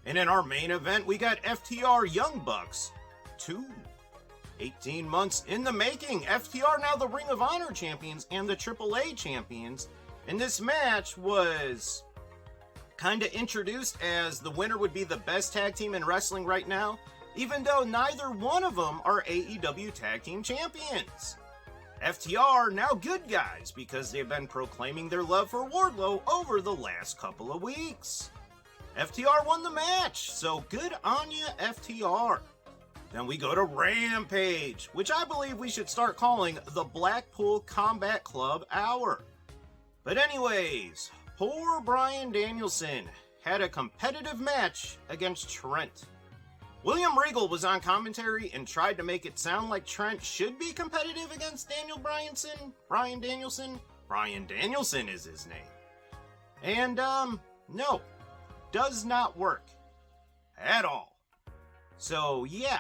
And in our main event, we got FTR Young Bucks 2. 18 months in the making. FTR now the Ring of Honor champions and the AAA champions. And this match was kind of introduced as the winner would be the best tag team in wrestling right now, even though neither one of them are AEW Tag Team Champions. FTR now good guys because they've been proclaiming their love for Wardlow over the last couple of weeks. FTR won the match, so good on ya, FTR. Then we go to Rampage, which I believe we should start calling the Blackpool Combat Club Hour. But anyways, poor Bryan Danielson had a competitive match against Trent. William Regal was on commentary and tried to make it sound like Trent should be competitive against Bryan Danielson. Bryan Danielson is his name. And, no, does not work at all. So, yeah,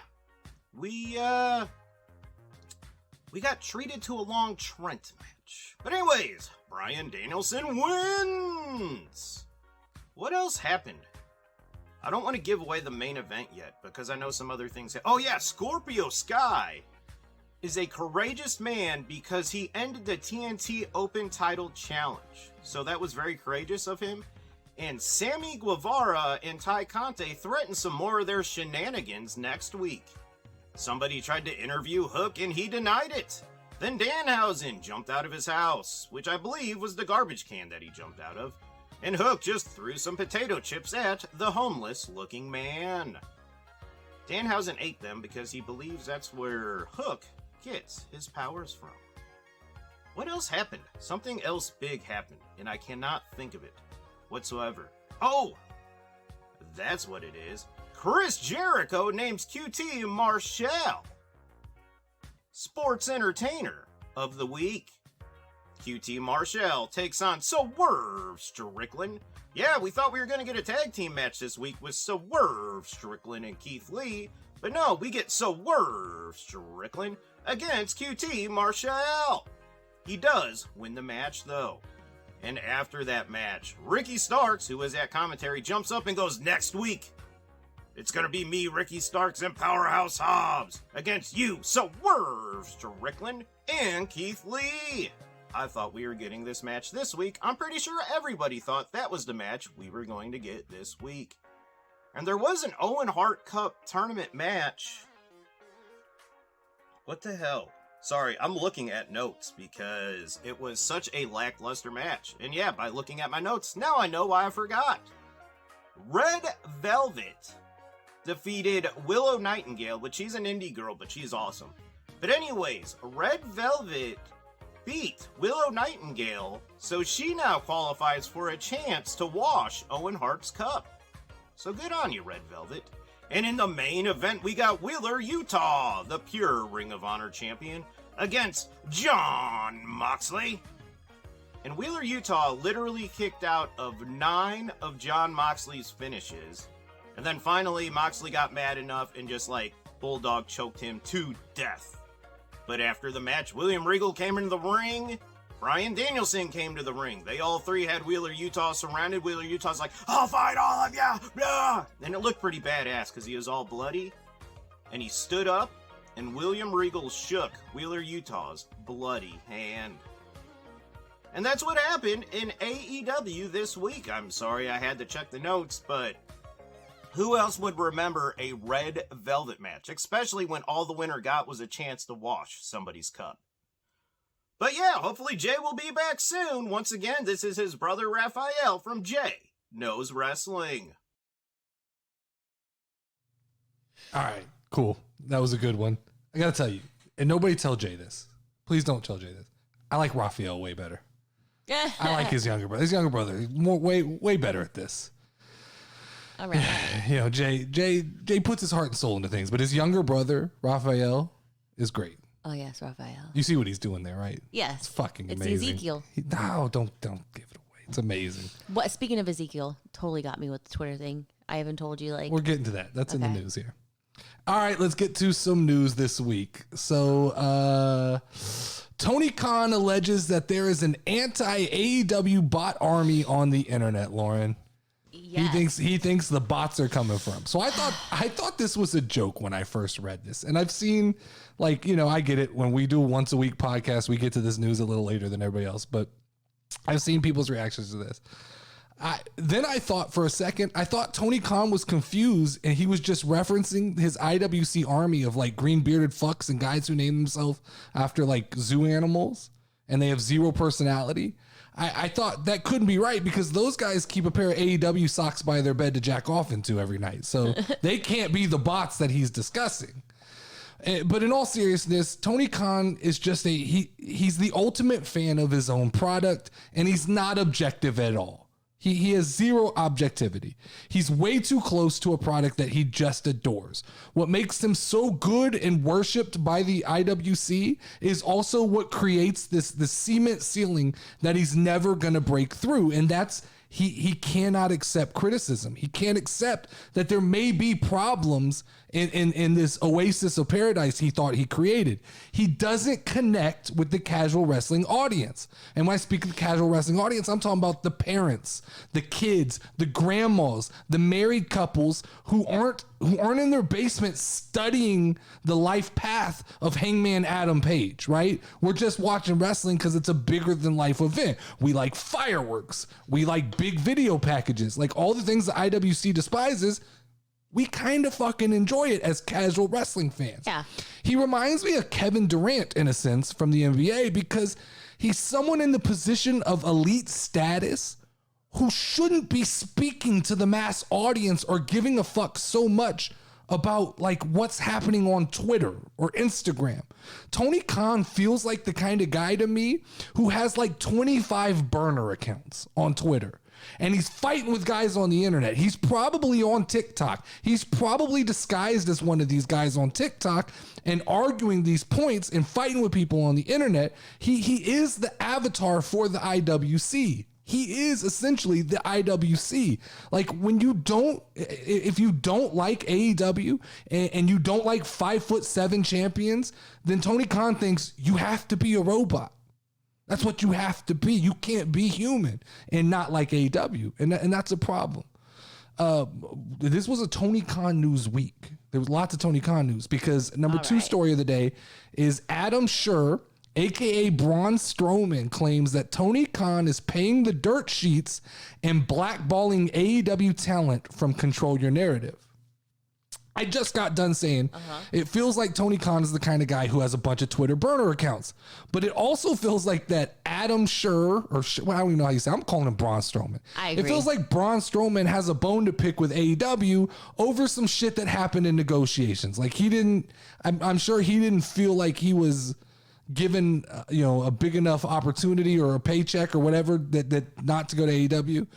we got treated to a long Trent match. But anyways, Bryan Danielson wins! What else happened? I don't want to give away the main event yet, because I know some other things. Oh yeah, Scorpio Sky is a courageous man because he ended the TNT Open Title Challenge. So that was very courageous of him. And Sammy Guevara and Ty Conte threatened some more of their shenanigans next week. Somebody tried to interview Hook and he denied it. Then Danhausen jumped out of his house, which I believe was the garbage can that he jumped out of. And Hook just threw some potato chips at the homeless-looking man. Danhausen ate them because he believes that's where Hook gets his powers from. What else happened? Something else big happened, and I cannot think of it whatsoever. Oh! That's what it is. Chris Jericho names QT Marshall Sports Entertainer of the Week. QT Marshall takes on Swerve Strickland. Yeah, we thought we were going to get a tag team match this week with Swerve Strickland and Keith Lee, but no, we get Swerve Strickland against QT Marshall. He does win the match, though. And after that match, Ricky Starks, who was at commentary, jumps up and goes, "Next week, it's going to be me, Ricky Starks, and Powerhouse Hobbs against you, Swerve Strickland, and Keith Lee." I thought we were getting this match this week. I'm pretty sure everybody thought that was the match we were going to get this week. And there was an Owen Hart Cup tournament match. What the hell? Sorry, I'm looking at notes because it was such a lackluster match. And yeah, by looking at my notes, now I know why I forgot. Red Velvet defeated Willow Nightingale, which she's an indie girl, but she's awesome. But anyways, Red Velvet beat Willow Nightingale, so she now qualifies for a chance to wash Owen Hart's cup. So good on you, Red Velvet. And in the main event, we got Wheeler Utah, the pure Ring of Honor champion, against Jon Moxley. And Wheeler Utah literally kicked out of 9 of Jon Moxley's finishes. And then finally, Moxley got mad enough and just bulldog choked him to death. But after the match, William Regal came into the ring. Bryan Danielson came to the ring. They all three had Wheeler Utah surrounded. Wheeler Utah's like, "I'll fight all of you!" Blah! And it looked pretty badass because he was all bloody. And he stood up, and William Regal shook Wheeler Utah's bloody hand. And that's what happened in AEW this week. I'm sorry I had to check the notes, but who else would remember a Red Velvet match, especially when all the winner got was a chance to wash somebody's cup? But yeah, hopefully Jay will be back soon. Once again, this is his brother Raphael from Jay Knows Wrestling. All right, cool. That was a good one. I gotta tell you, and nobody tell Jay this. Please don't tell Jay this. I like Raphael way better. I like his younger brother. His younger brother, he's way better at this. All right. You know, Jay puts his heart and soul into things, but his younger brother, Raphael, is great. Oh, yes, Raphael. You see what he's doing there, right? Yes. It's fucking It's amazing. Ezekiel. No, don't give it away. It's amazing. What? Speaking of Ezekiel, totally got me with the Twitter thing. I haven't told you, We're getting to that. That's in the Okay. news here. All right, let's get to some news this week. So, Tony Khan alleges that there is an anti-AEW bot army on the internet, Lauren. Yes. He thinks the bots are coming from. So I thought this was a joke when I first read this. And I've seen I get it when we do a once a week podcast, we get to this news a little later than everybody else, but I've seen people's reactions to this. Then I thought for a second, Tony Khan was confused and he was just referencing his IWC army of like green bearded fucks and guys who name themselves after like zoo animals and they have zero personality. I thought that couldn't be right because those guys keep a pair of AEW socks by their bed to jack off into every night. So they can't be the bots that he's discussing. But in all seriousness, Tony Khan is just he's the ultimate fan of his own product and he's not objective at all. He has zero objectivity. He's way too close to a product that he just adores. What makes him so good and worshipped by the IWC is also what creates this cement ceiling that he's never going to break through. And that's he cannot accept criticism. He can't accept that there may be problems in this oasis of paradise he thought he created. He doesn't connect with the casual wrestling audience. And when I speak of the casual wrestling audience, I'm talking about the parents, the kids, the grandmas, the married couples who aren't in their basement studying the life path of Hangman Adam Page, right? We're just watching wrestling because it's a bigger than life event. We like fireworks. We like big video packages. Like all the things the IWC despises, we kind of fucking enjoy it as casual wrestling fans. Yeah. He reminds me of Kevin Durant in a sense from the NBA because he's someone in the position of elite status who shouldn't be speaking to the mass audience or giving a fuck so much about like what's happening on Twitter or Instagram. Tony Khan feels like the kind of guy to me who has like 25 burner accounts on Twitter. And he's fighting with guys on the internet. He's probably on TikTok. He's probably disguised as one of these guys on TikTok and arguing these points and fighting with people on the internet. He is the avatar for the IWC. He is essentially the IWC. Like if you don't like AEW and you don't like 5'7" champions, then Tony Khan thinks you have to be a robot. That's what you have to be. You can't be human and not like AEW. And that's a problem. This was a Tony Khan news week. There was lots of Tony Khan news because number two story of the day is Adam Scherr, a.k.a. Braun Strowman, claims that Tony Khan is paying the dirt sheets and blackballing AEW talent from Control Your Narrative. I just got done saying it feels like Tony Khan is the kind of guy who has a bunch of Twitter burner accounts, but it also feels like that Adam Scherr, I don't even know how you say it. I'm calling him Braun Strowman. I agree. It feels like Braun Strowman has a bone to pick with AEW over some shit that happened in negotiations. Like I'm sure he didn't feel like he was given a big enough opportunity or a paycheck or whatever that not to go to AEW.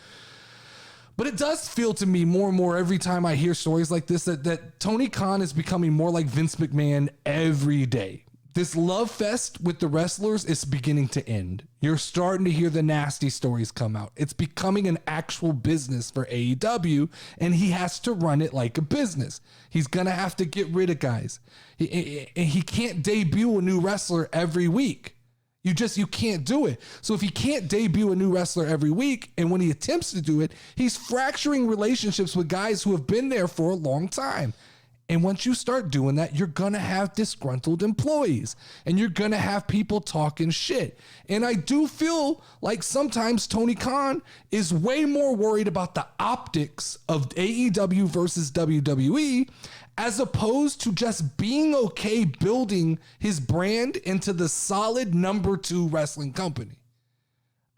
But it does feel to me more and more every time I hear stories like this that Tony Khan is becoming more like Vince McMahon every day. This love fest with the wrestlers is beginning to end. You're starting to hear the nasty stories come out. It's becoming an actual business for AEW, and he has to run it like a business. He's going to have to get rid of guys. He can't debut a new wrestler every week. You can't do it. So if he can't debut a new wrestler every week, and when he attempts to do it, he's fracturing relationships with guys who have been there for a long time. And once you start doing that, you're going to have disgruntled employees and you're going to have people talking shit. And I do feel like sometimes Tony Khan is way more worried about the optics of AEW versus WWE as opposed to just being okay building his brand into the solid number 2 wrestling company.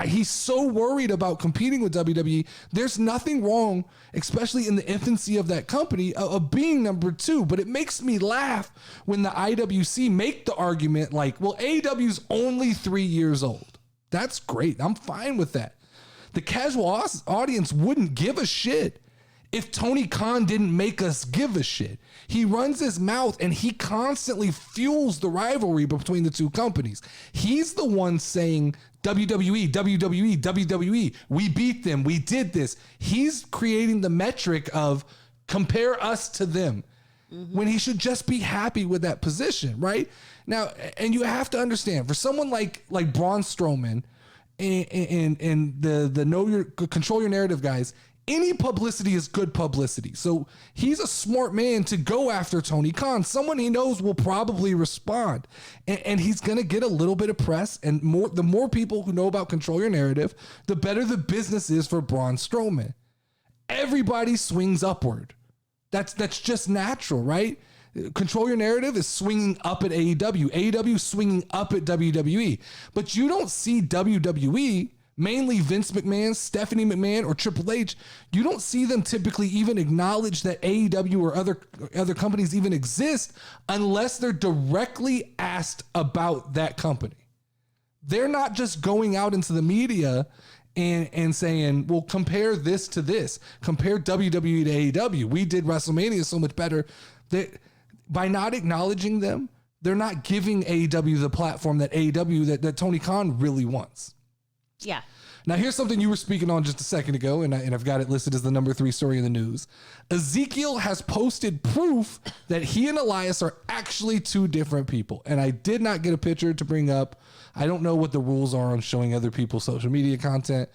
He's so worried about competing with WWE. There's nothing wrong, especially in the infancy of that company, of being number 2. But it makes me laugh when the IWC make the argument like, well, AEW's only 3 years old. That's great. I'm fine with that. The casual audience wouldn't give a shit if Tony Khan didn't make us give a shit. He runs his mouth and he constantly fuels the rivalry between the two companies. He's the one saying WWE, WWE, WWE. We beat them. We did this. He's creating the metric of compare us to them when he should just be happy with that position, right? Now, and you have to understand, for someone like Braun Strowman and the Control Your Narrative guys, any publicity is good publicity. So he's a smart man to go after Tony Khan, someone he knows will probably respond. And he's going to get a little bit of press, and the more people who know about Control Your Narrative, the better the business is for Braun Strowman. Everybody swings upward. That's just natural, right? Control Your Narrative is swinging up at AEW. AEW is swinging up at WWE. But you don't see WWE, mainly Vince McMahon, Stephanie McMahon, or Triple H, you don't see them typically even acknowledge that AEW or other companies even exist unless they're directly asked about that company. They're not just going out into the media and saying, well, compare this to this. Compare WWE to AEW. We did WrestleMania so much better. By not acknowledging them, they're not giving AEW the platform that AEW, that Tony Khan really wants. Yeah. Now, here's something you were speaking on just a second ago, and I've got it listed as the number 3 story in the news. Ezekiel has posted proof that he and Elias are actually 2 different people. And I did not get a picture to bring up. I don't know what the rules are on showing other people's social media content,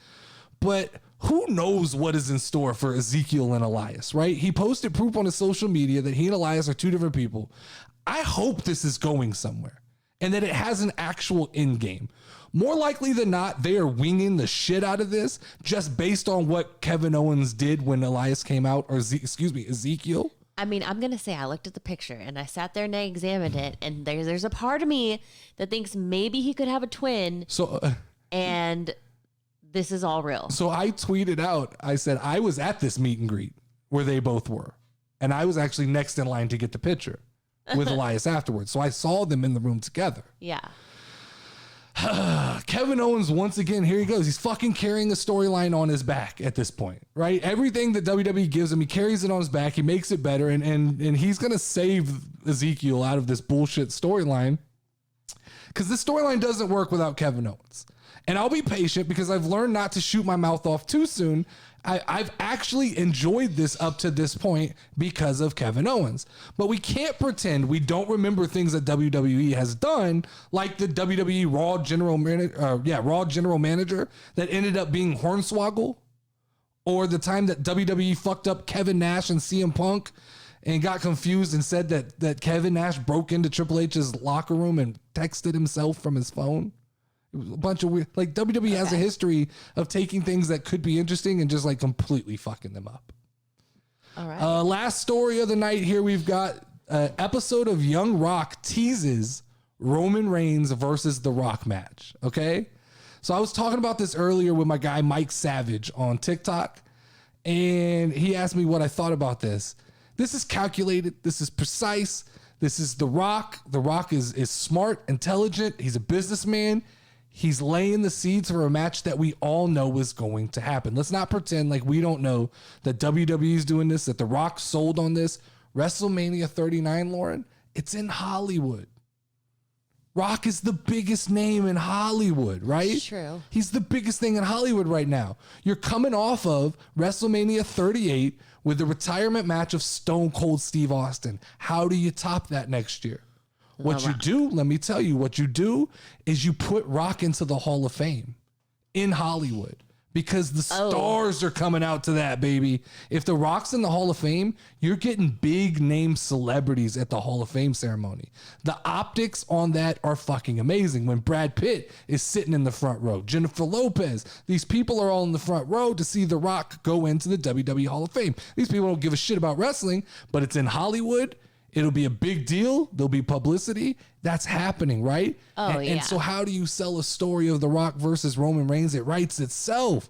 but who knows what is in store for Ezekiel and Elias, right? He posted proof on his social media that he and Elias are 2 different people. I hope this is going somewhere and that it has an actual end game. More likely than not, they are winging the shit out of this just based on what Kevin Owens did when Elias came out, or Ezekiel. I mean, I'm going to say I looked at the picture and I sat there and I examined it, and there's a part of me that thinks maybe he could have a twin. And this is all real. So I tweeted out, I said, I was at this meet and greet where they both were. And I was actually next in line to get the picture with Elias afterwards. So I saw them in the room together. Yeah. Kevin Owens, once again, here he goes. He's fucking carrying a storyline on his back at this point, right? Everything that WWE gives him, he carries it on his back. He makes it better. And he's going to save Ezekiel out of this bullshit storyline, because this storyline doesn't work without Kevin Owens. And I'll be patient because I've learned not to shoot my mouth off too soon. I've actually enjoyed this up to this point because of Kevin Owens. But we can't pretend we don't remember things that WWE has done, like the WWE Raw General Manager that ended up being Hornswoggle, or the time that WWE fucked up Kevin Nash and CM Punk and got confused and said that Kevin Nash broke into Triple H's locker room and texted himself from his phone. It was a bunch of weird, like WWE has a history of taking things that could be interesting and just like completely fucking them up. All right. Last story of the night here. We've got an episode of Young Rock teases Roman Reigns versus The Rock match. Okay. So I was talking about this earlier with my guy, Mike Savage, on TikTok, and he asked me what I thought about this. This is calculated. This is precise. This is The Rock. The Rock is smart, intelligent. He's a businessman. He's laying the seeds for a match that we all know is going to happen. Let's not pretend like we don't know that WWE is doing this, that The Rock sold on this. WrestleMania 39, Lauren, it's in Hollywood. Rock is the biggest name in Hollywood, right? True. He's the biggest thing in Hollywood right now. You're coming off of WrestleMania 38 with the retirement match of Stone Cold Steve Austin. How do you top that next year? What you do, let me tell you, what you do is you put Rock into the Hall of Fame in Hollywood, because the stars are coming out to that, baby. If The Rock's in the Hall of Fame, you're getting big name celebrities at the Hall of Fame ceremony. The optics on that are fucking amazing. When Brad Pitt is sitting in the front row, Jennifer Lopez, these people are all in the front row to see The Rock go into the WWE Hall of Fame. These people don't give a shit about wrestling, but it's in Hollywood. It'll be a big deal. There'll be publicity. That's happening, right? And so how do you sell a story of The Rock versus Roman Reigns? It writes itself.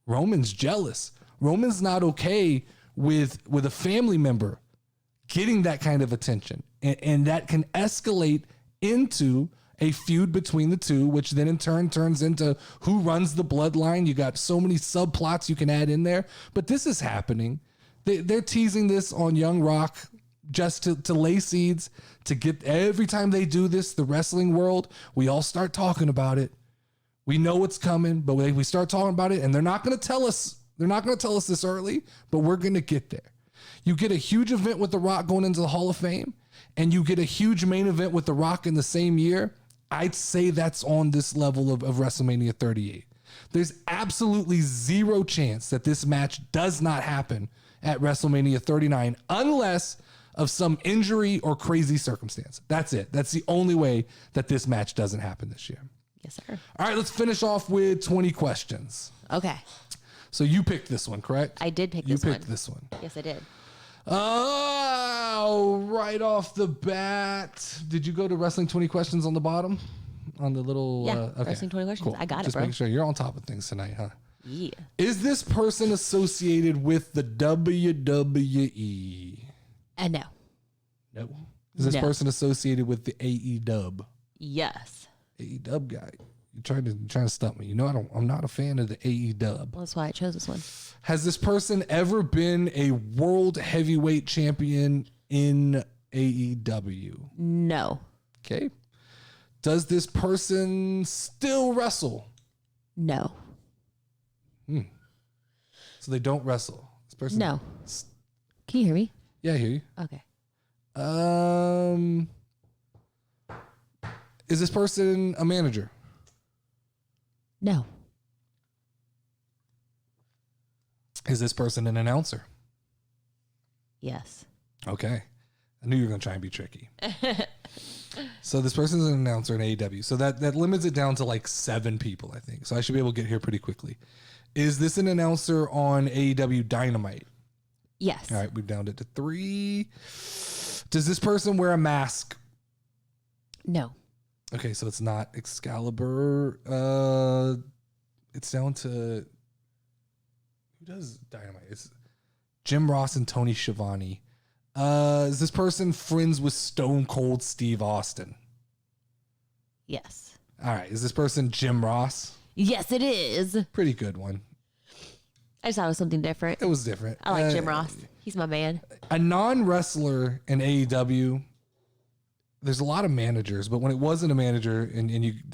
Roman's jealous. Roman's not okay with a family member getting that kind of attention. And that can escalate into a feud between the two, which then in turn turns into who runs the bloodline. You got so many subplots you can add in there. But this is happening. They're teasing this on Young Rock just to lay seeds, to get, every time they do this, the wrestling world, we all start talking about it. We know it's coming, but we start talking about it, and they're not going to tell us this early, but we're going to get there. You get a huge event with The Rock going into the Hall of Fame, and you get a huge main event with The Rock in the same year. I'd say that's on this level of WrestleMania 38. There's absolutely zero chance that this match does not happen at WrestleMania 39 unless of some injury or crazy circumstance. That's it. That's the only way that this match doesn't happen this year. Yes, sir. All right, let's finish off with 20 questions. Okay. So you picked this one, correct? I did pick this one. You picked this one. Yes, I did. Oh, right off the bat. Did you go to Wrestling 20 Questions on the bottom? On the little... Yeah, okay. Wrestling 20 Questions. Cool. I got Just it, bro. making sure you're on top of things tonight, huh? Yeah. Is this person associated with the WWE? No. No. Is this person associated with the AEW? Yes. AEW guy. You're trying to stump me. You know, I'm not a fan of the AEW. Well, that's why I chose this one. Has this person ever been a world heavyweight champion in AEW? No. Okay. Does this person still wrestle? No. So they don't wrestle. This person. No. Can you hear me? Yeah, I hear you. Okay. Is this person a manager? No. Is this person an announcer? Yes. Okay. I knew you were going to try and be tricky. So this person's an announcer in AEW. So that limits it down to like 7 people, I think. So I should be able to get here pretty quickly. Is this an announcer on AEW Dynamite? Yes. All right, we've downed it to 3. Does this person wear a mask? No. Okay, so it's not Excalibur. It's down to... Who does Dynamite? It's Jim Ross and Tony Schiavone. Is this person friends with Stone Cold Steve Austin? Yes. All right. Is this person Jim Ross? Yes, it is. Pretty good one. I just thought it was something different. It was different. I like Jim Ross. He's my man. A non-wrestler in AEW, there's a lot of managers, but when it wasn't a manager,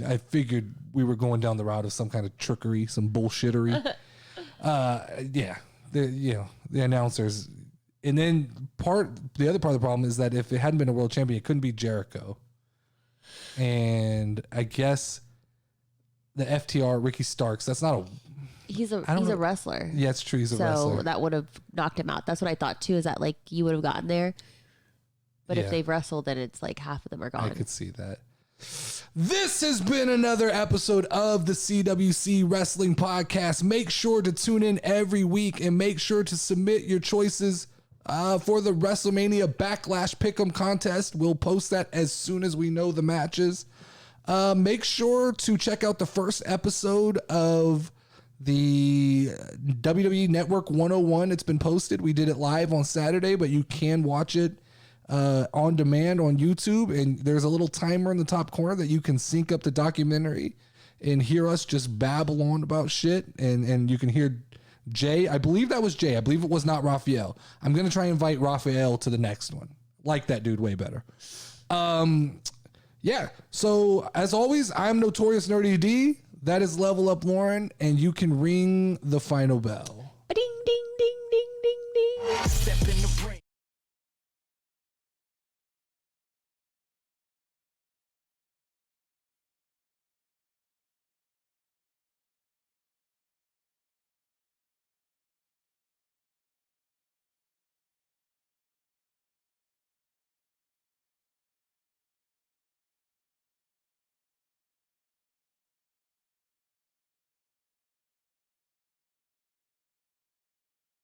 I figured we were going down the route of some kind of trickery, some bullshittery. The announcers. And then the other part of the problem is that if it hadn't been a world champion, it couldn't be Jericho. And I guess the FTR, Ricky Starks, that's not a... He's a wrestler. Yeah, it's true. He's a wrestler. So that would have knocked him out. That's what I thought too, is that like you would have gotten there. But if they've wrestled, then it's like half of them are gone. I could see that. This has been another episode of the CWC Wrestling Podcast. Make sure to tune in every week and make sure to submit your choices for the WrestleMania Backlash Pick'em contest. We'll post that as soon as we know the matches. Make sure to check out the first episode of the WWE Network 101. It's been posted. We did it live on Saturday, but you can watch it on demand on YouTube. And there's a little timer in the top corner that you can sync up the documentary and hear us just babble on about shit. And you can hear Jay. I believe that was Jay. I believe it was not Raphael. I'm going to try and invite Raphael to the next one. Like that dude way better. Yeah. So as always, I'm Notorious Nerdy D. That is Level Up Lauren, and you can ring the final bell.